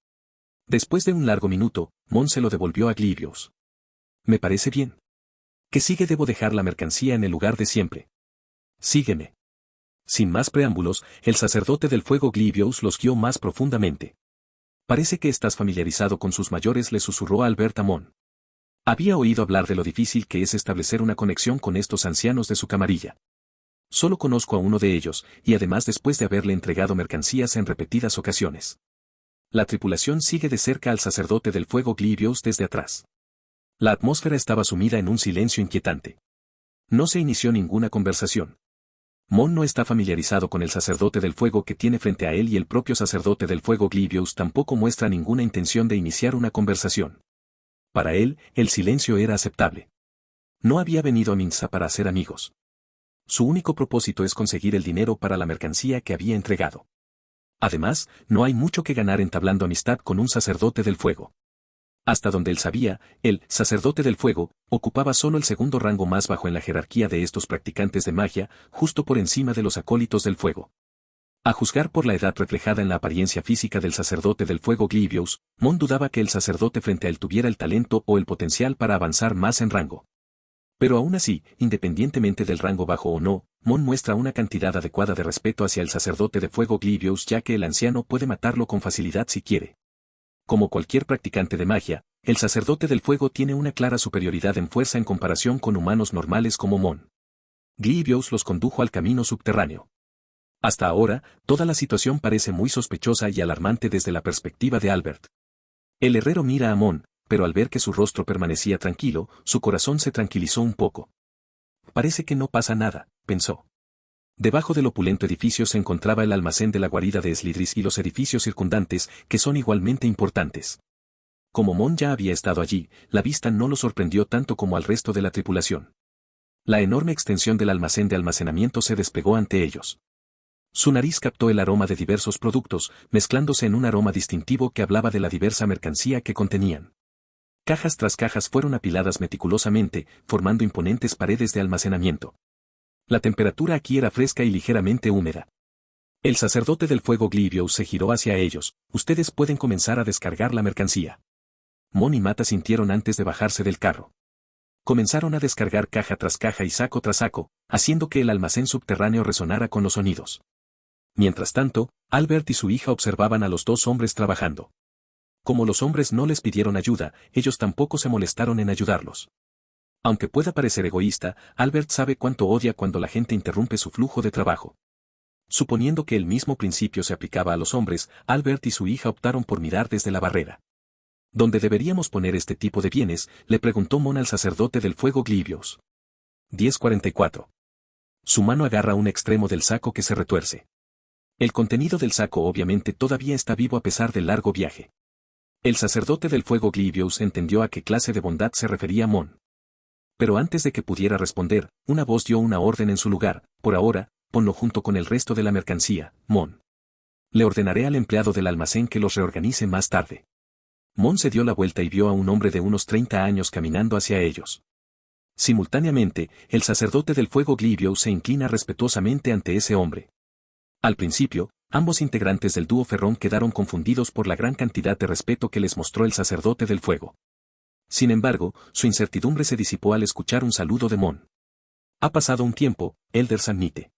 Después de un largo minuto, Mon se lo devolvió a Glivious. Me parece bien. ¿Qué sigue? Debo dejar la mercancía en el lugar de siempre. Sígueme. Sin más preámbulos, el sacerdote del fuego Glivious los guió más profundamente. Parece que estás familiarizado con sus mayores, le susurró Albert a Mon. Había oído hablar de lo difícil que es establecer una conexión con estos ancianos de su camarilla. Solo conozco a uno de ellos, y además después de haberle entregado mercancías en repetidas ocasiones. La tripulación sigue de cerca al sacerdote del fuego Glivious desde atrás. La atmósfera estaba sumida en un silencio inquietante. No se inició ninguna conversación. Mon no está familiarizado con el sacerdote del fuego que tiene frente a él y el propio sacerdote del fuego Glivious tampoco muestra ninguna intención de iniciar una conversación. Para él, el silencio era aceptable. No había venido a Minsa para hacer amigos. Su único propósito es conseguir el dinero para la mercancía que había entregado. Además, no hay mucho que ganar entablando amistad con un sacerdote del fuego. Hasta donde él sabía, el sacerdote del fuego ocupaba solo el segundo rango más bajo en la jerarquía de estos practicantes de magia, justo por encima de los acólitos del fuego. A juzgar por la edad reflejada en la apariencia física del sacerdote del fuego Glivious, Mon dudaba que el sacerdote frente a él tuviera el talento o el potencial para avanzar más en rango. Pero aún así, independientemente del rango bajo o no, Mon muestra una cantidad adecuada de respeto hacia el sacerdote de fuego Glivious, ya que el anciano puede matarlo con facilidad si quiere. Como cualquier practicante de magia, el sacerdote del fuego tiene una clara superioridad en fuerza en comparación con humanos normales como Mon. Glivious los condujo al camino subterráneo. Hasta ahora, toda la situación parece muy sospechosa y alarmante desde la perspectiva de Albert. El herrero mira a Mon, pero al ver que su rostro permanecía tranquilo, su corazón se tranquilizó un poco. Parece que no pasa nada, pensó. Debajo del opulento edificio se encontraba el almacén de la guarida de Slidris y los edificios circundantes, que son igualmente importantes. Como Mon ya había estado allí, la vista no lo sorprendió tanto como al resto de la tripulación. La enorme extensión del almacén de almacenamiento se despegó ante ellos. Su nariz captó el aroma de diversos productos, mezclándose en un aroma distintivo que hablaba de la diversa mercancía que contenían. Cajas tras cajas fueron apiladas meticulosamente, formando imponentes paredes de almacenamiento. La temperatura aquí era fresca y ligeramente húmeda. El sacerdote del fuego Glivious se giró hacia ellos. Ustedes pueden comenzar a descargar la mercancía. Mon y Mata sintieron antes de bajarse del carro. Comenzaron a descargar caja tras caja y saco tras saco, haciendo que el almacén subterráneo resonara con los sonidos. Mientras tanto, Albert y su hija observaban a los dos hombres trabajando. Como los hombres no les pidieron ayuda, ellos tampoco se molestaron en ayudarlos. Aunque pueda parecer egoísta, Albert sabe cuánto odia cuando la gente interrumpe su flujo de trabajo. Suponiendo que el mismo principio se aplicaba a los hombres, Albert y su hija optaron por mirar desde la barrera. ¿Dónde deberíamos poner este tipo de bienes?, le preguntó Mon al sacerdote del fuego Glivious. 10:44. Su mano agarra un extremo del saco que se retuerce. El contenido del saco obviamente todavía está vivo a pesar del largo viaje. El sacerdote del fuego Glivious entendió a qué clase de bondad se refería Mon. Pero antes de que pudiera responder, una voz dio una orden en su lugar: por ahora, ponlo junto con el resto de la mercancía, Mon. Le ordenaré al empleado del almacén que los reorganice más tarde. Mon se dio la vuelta y vio a un hombre de unos 30 años caminando hacia ellos. Simultáneamente, el sacerdote del fuego Glivious se inclina respetuosamente ante ese hombre. Al principio, ambos integrantes del dúo Ferrón quedaron confundidos por la gran cantidad de respeto que les mostró el sacerdote del fuego. Sin embargo, su incertidumbre se disipó al escuchar un saludo de Mon. Ha pasado un tiempo, Elder Samnite.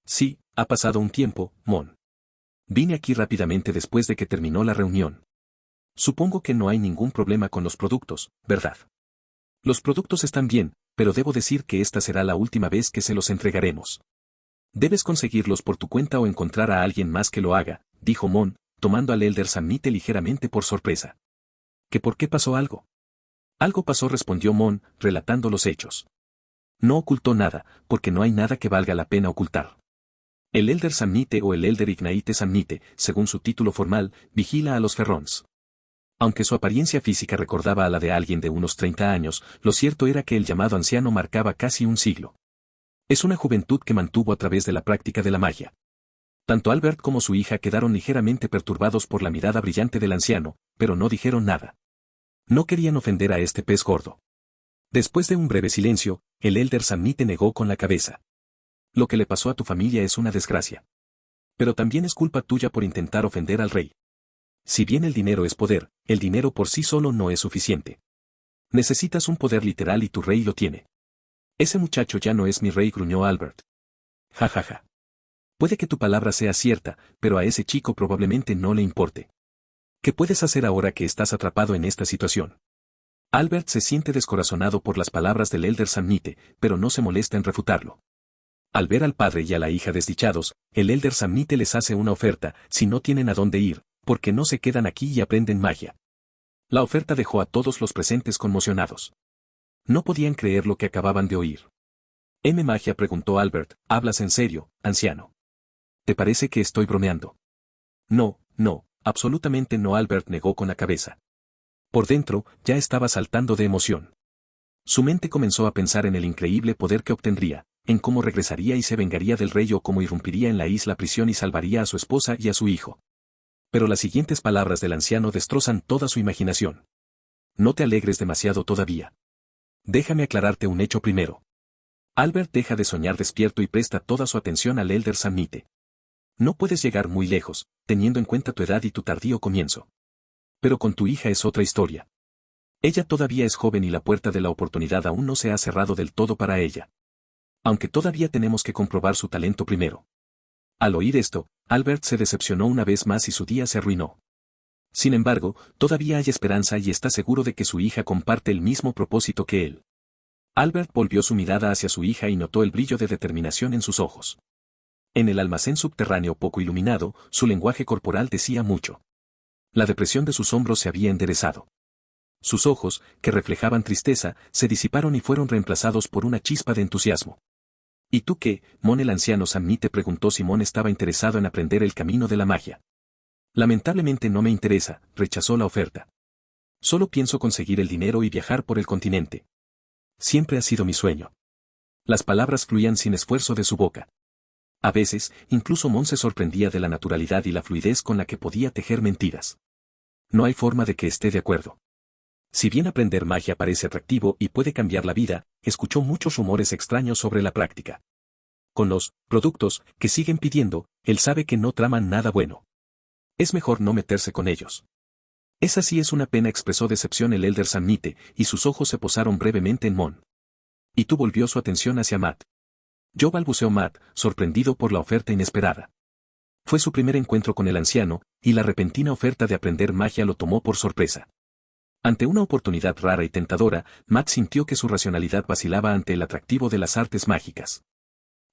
Sí, ha pasado un tiempo, Mon. Vine aquí rápidamente después de que terminó la reunión. Supongo que no hay ningún problema con los productos, ¿verdad? Los productos están bien, pero debo decir que esta será la última vez que se los entregaremos. Debes conseguirlos por tu cuenta o encontrar a alguien más que lo haga, dijo Mon, tomando al Elder Samnite ligeramente por sorpresa. ¿Que por qué pasó algo? Algo pasó, respondió Mon, relatando los hechos. No ocultó nada, porque no hay nada que valga la pena ocultar. El Elder Samnite o el Elder Ignaite Samnite, según su título formal, vigila a los Ferrons. Aunque su apariencia física recordaba a la de alguien de unos 30 años, lo cierto era que el llamado anciano marcaba casi un siglo. Es una juventud que mantuvo a través de la práctica de la magia. Tanto Albert como su hija quedaron ligeramente perturbados por la mirada brillante del anciano, pero no dijeron nada. No querían ofender a este pez gordo. Después de un breve silencio, el Elder Samnite negó con la cabeza. Lo que le pasó a tu familia es una desgracia. Pero también es culpa tuya por intentar ofender al rey. Si bien el dinero es poder, el dinero por sí solo no es suficiente. Necesitas un poder literal y tu rey lo tiene. Ese muchacho ya no es mi rey, gruñó Albert. Ja ja ja. Puede que tu palabra sea cierta, pero a ese chico probablemente no le importe. ¿Qué puedes hacer ahora que estás atrapado en esta situación? Albert se siente descorazonado por las palabras del Elder Samnite, pero no se molesta en refutarlo. Al ver al padre y a la hija desdichados, el Elder Samnite les hace una oferta: si no tienen a dónde ir, ¿por qué no se quedan aquí y aprenden magia? La oferta dejó a todos los presentes conmocionados. No podían creer lo que acababan de oír. ¿M magia?, preguntó Albert. ¿Hablas en serio, anciano? ¿Te parece que estoy bromeando? No, no, absolutamente no. Albert negó con la cabeza. Por dentro, ya estaba saltando de emoción. Su mente comenzó a pensar en el increíble poder que obtendría, en cómo regresaría y se vengaría del rey o cómo irrumpiría en la isla prisión y salvaría a su esposa y a su hijo. Pero las siguientes palabras del anciano destrozan toda su imaginación. No te alegres demasiado todavía. Déjame aclararte un hecho primero. Albert deja de soñar despierto y presta toda su atención al Elder Samnite. No puedes llegar muy lejos, teniendo en cuenta tu edad y tu tardío comienzo. Pero con tu hija es otra historia. Ella todavía es joven y la puerta de la oportunidad aún no se ha cerrado del todo para ella. Aunque todavía tenemos que comprobar su talento primero. Al oír esto, Albert se decepcionó una vez más y su día se arruinó. Sin embargo, todavía hay esperanza y está seguro de que su hija comparte el mismo propósito que él. Albert volvió su mirada hacia su hija y notó el brillo de determinación en sus ojos. En el almacén subterráneo poco iluminado, su lenguaje corporal decía mucho. La depresión de sus hombros se había enderezado. Sus ojos, que reflejaban tristeza, se disiparon y fueron reemplazados por una chispa de entusiasmo. ¿Y tú qué, Mon? El anciano Samnite preguntó si Mon estaba interesado en aprender el camino de la magia. Lamentablemente no me interesa, rechazó la oferta. Solo pienso conseguir el dinero y viajar por el continente. Siempre ha sido mi sueño. Las palabras fluían sin esfuerzo de su boca. A veces, incluso Mon se sorprendía de la naturalidad y la fluidez con la que podía tejer mentiras. No hay forma de que esté de acuerdo. Si bien aprender magia parece atractivo y puede cambiar la vida, escuchó muchos rumores extraños sobre la práctica. Con los productos que siguen pidiendo, él sabe que no traman nada bueno. Es mejor no meterse con ellos. Esa sí es una pena, expresó decepción el Elder Samnite, y sus ojos se posaron brevemente en Mon. Y tú volvió su atención hacia Matt. Yo, balbuceó Matt, sorprendido por la oferta inesperada. Fue su primer encuentro con el anciano, y la repentina oferta de aprender magia lo tomó por sorpresa. Ante una oportunidad rara y tentadora, Matt sintió que su racionalidad vacilaba ante el atractivo de las artes mágicas.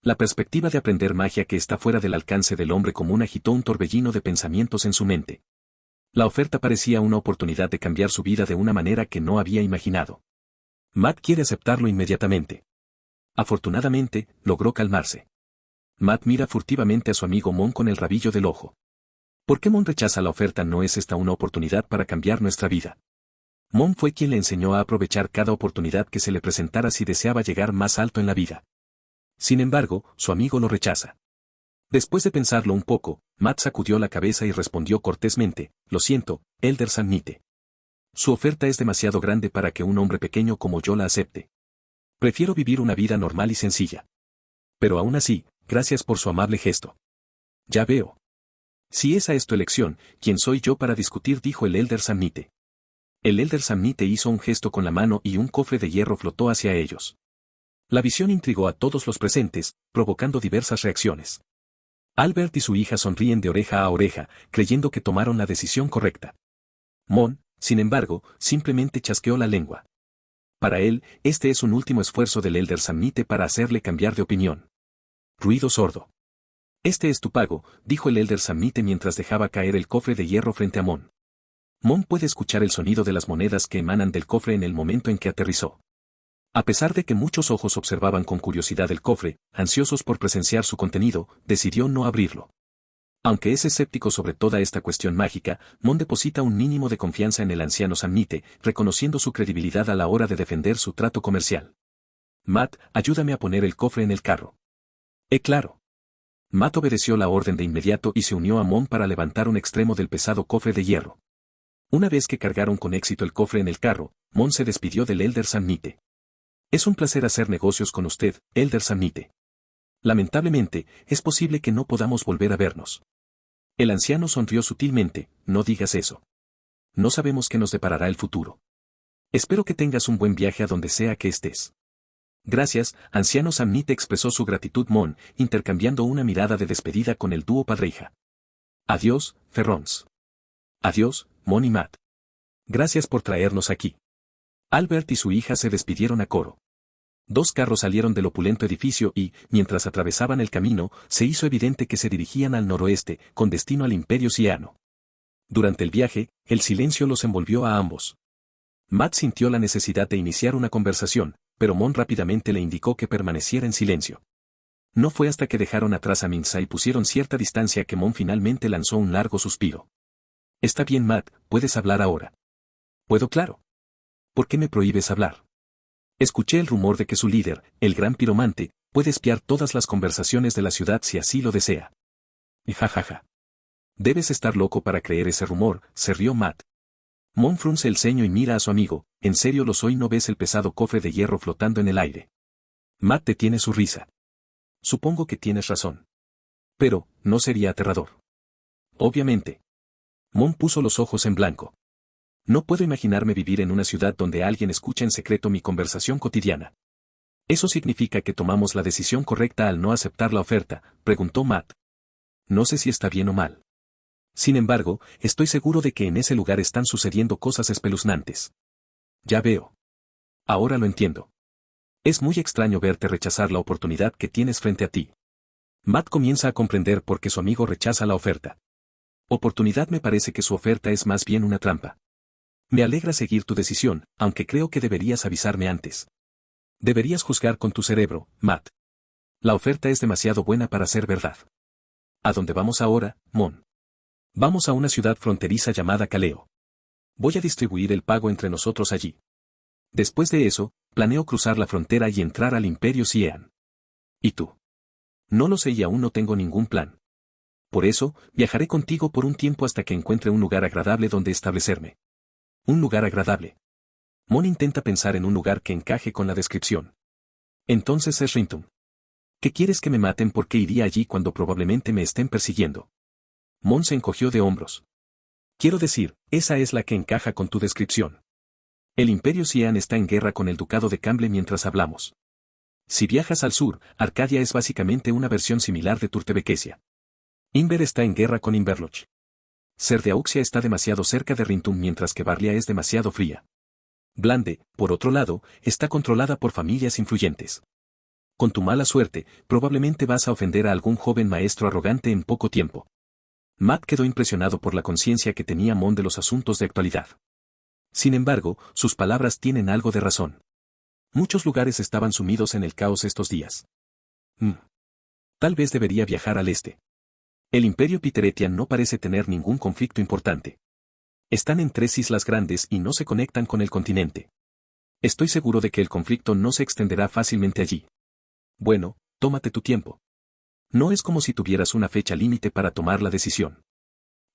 La perspectiva de aprender magia que está fuera del alcance del hombre común agitó un torbellino de pensamientos en su mente. La oferta parecía una oportunidad de cambiar su vida de una manera que no había imaginado. Matt quiere aceptarlo inmediatamente. Afortunadamente, logró calmarse. Matt mira furtivamente a su amigo Mon con el rabillo del ojo. ¿Por qué Mon rechaza la oferta? ¿No es esta una oportunidad para cambiar nuestra vida? Mon fue quien le enseñó a aprovechar cada oportunidad que se le presentara si deseaba llegar más alto en la vida. Sin embargo, su amigo lo rechaza. Después de pensarlo un poco, Matt sacudió la cabeza y respondió cortésmente: lo siento, Elder Samnite. Su oferta es demasiado grande para que un hombre pequeño como yo la acepte. Prefiero vivir una vida normal y sencilla. Pero aún así, gracias por su amable gesto. Ya veo. Si esa es tu elección, ¿quién soy yo para discutir?, dijo el Elder Samnite. El Elder Samnite hizo un gesto con la mano y un cofre de hierro flotó hacia ellos. La visión intrigó a todos los presentes, provocando diversas reacciones. Albert y su hija sonríen de oreja a oreja, creyendo que tomaron la decisión correcta. Mon, sin embargo, simplemente chasqueó la lengua. Para él, este es un último esfuerzo del Elder Samnite para hacerle cambiar de opinión. Ruido sordo. Este es tu pago, dijo el Elder Samnite mientras dejaba caer el cofre de hierro frente a Mon. Mon puede escuchar el sonido de las monedas que emanan del cofre en el momento en que aterrizó. A pesar de que muchos ojos observaban con curiosidad el cofre, ansiosos por presenciar su contenido, decidió no abrirlo. Aunque es escéptico sobre toda esta cuestión mágica, Mon deposita un mínimo de confianza en el anciano Samnite, reconociendo su credibilidad a la hora de defender su trato comercial. Matt, ayúdame a poner el cofre en el carro. Claro. Matt obedeció la orden de inmediato y se unió a Mon para levantar un extremo del pesado cofre de hierro. Una vez que cargaron con éxito el cofre en el carro, Mon se despidió del Elder Samnite. Es un placer hacer negocios con usted, Elder Samnite. Lamentablemente, es posible que no podamos volver a vernos. El anciano sonrió sutilmente, no digas eso. No sabemos qué nos deparará el futuro. Espero que tengas un buen viaje a donde sea que estés. Gracias, anciano Samnite, expresó su gratitud Mon, intercambiando una mirada de despedida con el dúo padre-hija. Adiós, Ferrons. Adiós, Mon y Matt. Gracias por traernos aquí. Albert y su hija se despidieron a coro. Dos carros salieron del opulento edificio y, mientras atravesaban el camino, se hizo evidente que se dirigían al noroeste, con destino al Imperio Ciano. Durante el viaje, el silencio los envolvió a ambos. Matt sintió la necesidad de iniciar una conversación, pero Mon rápidamente le indicó que permaneciera en silencio. No fue hasta que dejaron atrás a Minsa y pusieron cierta distancia que Mon finalmente lanzó un largo suspiro. Está bien, Matt, puedes hablar ahora. ¿Puedo? Claro. ¿Por qué me prohíbes hablar? Escuché el rumor de que su líder, el gran piromante, puede espiar todas las conversaciones de la ciudad si así lo desea. Jajaja. Debes estar loco para creer ese rumor, se rió Matt. Mon frunce el ceño y mira a su amigo, ¿en serio lo soy? ¿No ves el pesado cofre de hierro flotando en el aire? Matt detiene su risa. Supongo que tienes razón. Pero, ¿no sería aterrador? Obviamente. Mon puso los ojos en blanco. No puedo imaginarme vivir en una ciudad donde alguien escucha en secreto mi conversación cotidiana. ¿Eso significa que tomamos la decisión correcta al no aceptar la oferta?, preguntó Matt. No sé si está bien o mal. Sin embargo, estoy seguro de que en ese lugar están sucediendo cosas espeluznantes. Ya veo. Ahora lo entiendo. Es muy extraño verte rechazar la oportunidad que tienes frente a ti. Matt comienza a comprender por qué su amigo rechaza la oferta. Oportunidad, me parece que su oferta es más bien una trampa. Me alegra seguir tu decisión, aunque creo que deberías avisarme antes. Deberías juzgar con tu cerebro, Matt. La oferta es demasiado buena para ser verdad. ¿A dónde vamos ahora, Mon? Vamos a una ciudad fronteriza llamada Kaleo. Voy a distribuir el pago entre nosotros allí. Después de eso, planeo cruzar la frontera y entrar al Imperio Cian. ¿Y tú? No lo sé y aún no tengo ningún plan. Por eso, viajaré contigo por un tiempo hasta que encuentre un lugar agradable donde establecerme. Un lugar agradable. Mon intenta pensar en un lugar que encaje con la descripción. Entonces es Rintum. ¿Qué quieres que me maten? ¿Por qué iría allí cuando probablemente me estén persiguiendo? Mon se encogió de hombros. Quiero decir, esa es la que encaja con tu descripción. El Imperio Cian está en guerra con el Ducado de Camble mientras hablamos. Si viajas al sur, Arcadia es básicamente una versión similar de Turtebequesia. Inver está en guerra con Inverloch. Serdeauxia está demasiado cerca de Rintum mientras que Barlia es demasiado fría. Blande, por otro lado, está controlada por familias influyentes. Con tu mala suerte, probablemente vas a ofender a algún joven maestro arrogante en poco tiempo. Matt quedó impresionado por la conciencia que tenía Mon de los asuntos de actualidad. Sin embargo, sus palabras tienen algo de razón. Muchos lugares estaban sumidos en el caos estos días. Tal vez debería viajar al este. El Imperio Piteretian no parece tener ningún conflicto importante. Están en 3 islas grandes y no se conectan con el continente. Estoy seguro de que el conflicto no se extenderá fácilmente allí. Bueno, tómate tu tiempo. No es como si tuvieras una fecha límite para tomar la decisión.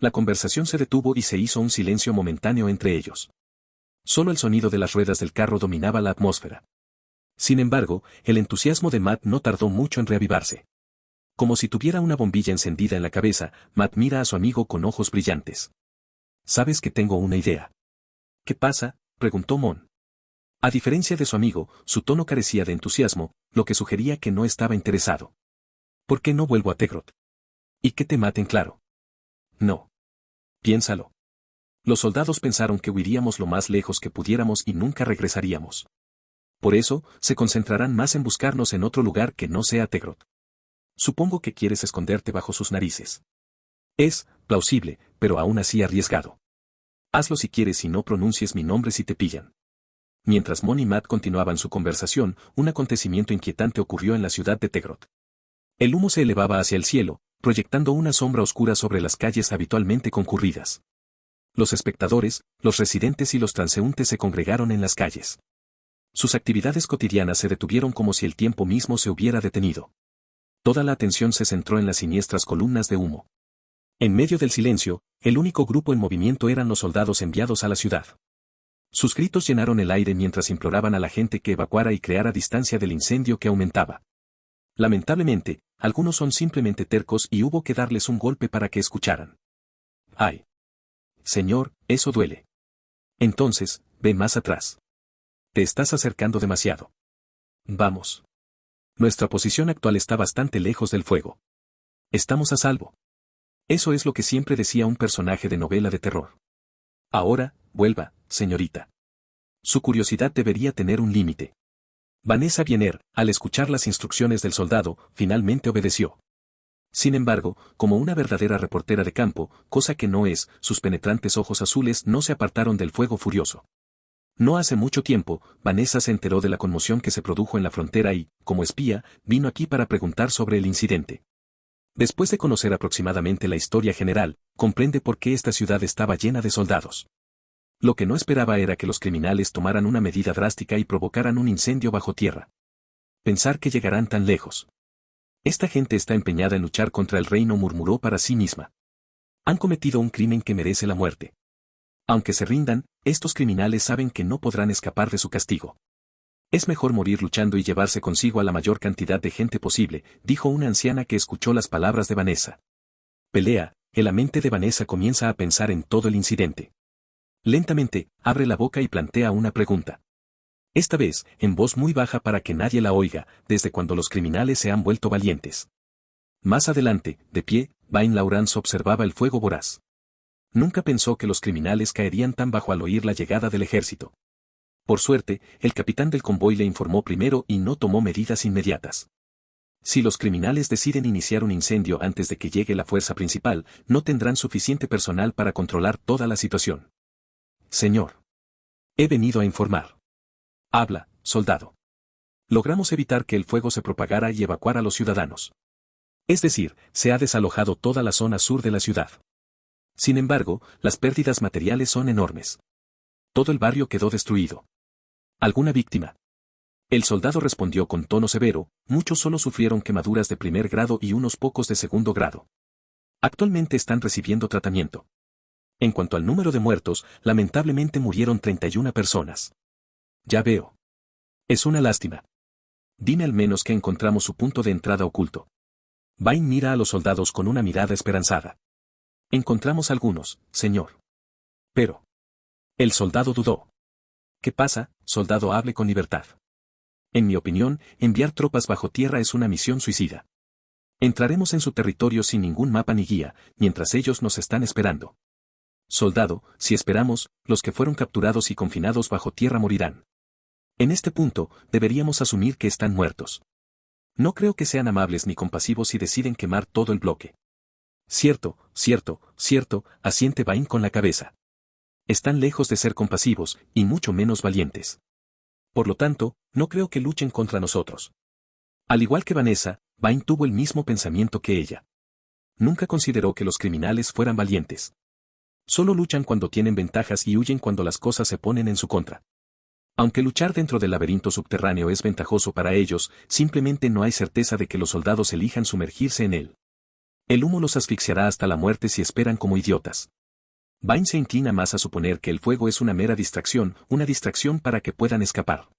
La conversación se detuvo y se hizo un silencio momentáneo entre ellos. Solo el sonido de las ruedas del carro dominaba la atmósfera. Sin embargo, el entusiasmo de Matt no tardó mucho en reavivarse. Como si tuviera una bombilla encendida en la cabeza, Matt mira a su amigo con ojos brillantes. ¿Sabes que tengo una idea? ¿Qué pasa?, preguntó Mon. A diferencia de su amigo, su tono carecía de entusiasmo, lo que sugería que no estaba interesado. ¿Por qué no vuelvo a Tegrot? ¿Y que te maten? Claro. No. Piénsalo. Los soldados pensaron que huiríamos lo más lejos que pudiéramos y nunca regresaríamos. Por eso, se concentrarán más en buscarnos en otro lugar que no sea Tegrot. Supongo que quieres esconderte bajo sus narices. Es plausible, pero aún así arriesgado. Hazlo si quieres y no pronuncies mi nombre si te pillan. Mientras Mon y Matt continuaban su conversación, un acontecimiento inquietante ocurrió en la ciudad de Tegrot. El humo se elevaba hacia el cielo, proyectando una sombra oscura sobre las calles habitualmente concurridas. Los espectadores, los residentes y los transeúntes se congregaron en las calles. Sus actividades cotidianas se detuvieron como si el tiempo mismo se hubiera detenido. Toda la atención se centró en las siniestras columnas de humo. En medio del silencio, el único grupo en movimiento eran los soldados enviados a la ciudad. Sus gritos llenaron el aire mientras imploraban a la gente que evacuara y creara distancia del incendio que aumentaba. Lamentablemente, algunos son simplemente tercos y hubo que darles un golpe para que escucharan. ¡Ay! Señor, eso duele. Entonces, ve más atrás. Te estás acercando demasiado. Vamos. Nuestra posición actual está bastante lejos del fuego. Estamos a salvo. Eso es lo que siempre decía un personaje de novela de terror. Ahora, vuelva, señorita. Su curiosidad debería tener un límite. Vanessa Viener, al escuchar las instrucciones del soldado, finalmente obedeció. Sin embargo, como una verdadera reportera de campo, cosa que no es, sus penetrantes ojos azules no se apartaron del fuego furioso. No hace mucho tiempo, Vanessa se enteró de la conmoción que se produjo en la frontera y, como espía, vino aquí para preguntar sobre el incidente. Después de conocer aproximadamente la historia general, comprende por qué esta ciudad estaba llena de soldados. Lo que no esperaba era que los criminales tomaran una medida drástica y provocaran un incendio bajo tierra. Pensar que llegarán tan lejos. Esta gente está empeñada en luchar contra el reino, murmuró para sí misma. Han cometido un crimen que merece la muerte. Aunque se rindan, estos criminales saben que no podrán escapar de su castigo. Es mejor morir luchando y llevarse consigo a la mayor cantidad de gente posible, dijo una anciana que escuchó las palabras de Vanessa. Pelea, la mente de Vanessa comienza a pensar en todo el incidente. Lentamente, abre la boca y plantea una pregunta. Esta vez, en voz muy baja para que nadie la oiga, desde cuando los criminales se han vuelto valientes. Más adelante, de pie, Vain Laurence observaba el fuego voraz. Nunca pensó que los criminales caerían tan bajo al oír la llegada del ejército. Por suerte, el capitán del convoy le informó primero y no tomó medidas inmediatas. Si los criminales deciden iniciar un incendio antes de que llegue la fuerza principal, no tendrán suficiente personal para controlar toda la situación. Señor. He venido a informar. Habla, soldado. Logramos evitar que el fuego se propagara y evacuar a los ciudadanos. Es decir, se ha desalojado toda la zona sur de la ciudad. Sin embargo, las pérdidas materiales son enormes. Todo el barrio quedó destruido. ¿Alguna víctima? El soldado respondió con tono severo, muchos solo sufrieron quemaduras de primer grado y unos pocos de segundo grado. Actualmente están recibiendo tratamiento. En cuanto al número de muertos, lamentablemente murieron 31 personas. Ya veo. Es una lástima. Dime al menos que encontramos su punto de entrada oculto. Vain mira a los soldados con una mirada esperanzada. Encontramos algunos, señor. Pero. El soldado dudó. ¿Qué pasa, soldado? Hable con libertad. En mi opinión, enviar tropas bajo tierra es una misión suicida. Entraremos en su territorio sin ningún mapa ni guía, mientras ellos nos están esperando. Soldado, si esperamos, los que fueron capturados y confinados bajo tierra morirán. En este punto, deberíamos asumir que están muertos. No creo que sean amables ni compasivos si deciden quemar todo el bloque. Cierto, asiente Vain con la cabeza. Están lejos de ser compasivos, y mucho menos valientes. Por lo tanto, no creo que luchen contra nosotros. Al igual que Vanessa, Vain tuvo el mismo pensamiento que ella. Nunca consideró que los criminales fueran valientes. Solo luchan cuando tienen ventajas y huyen cuando las cosas se ponen en su contra. Aunque luchar dentro del laberinto subterráneo es ventajoso para ellos, simplemente no hay certeza de que los soldados elijan sumergirse en él. El humo los asfixiará hasta la muerte si esperan como idiotas. Vain se inclina más a suponer que el fuego es una mera distracción, una distracción para que puedan escapar.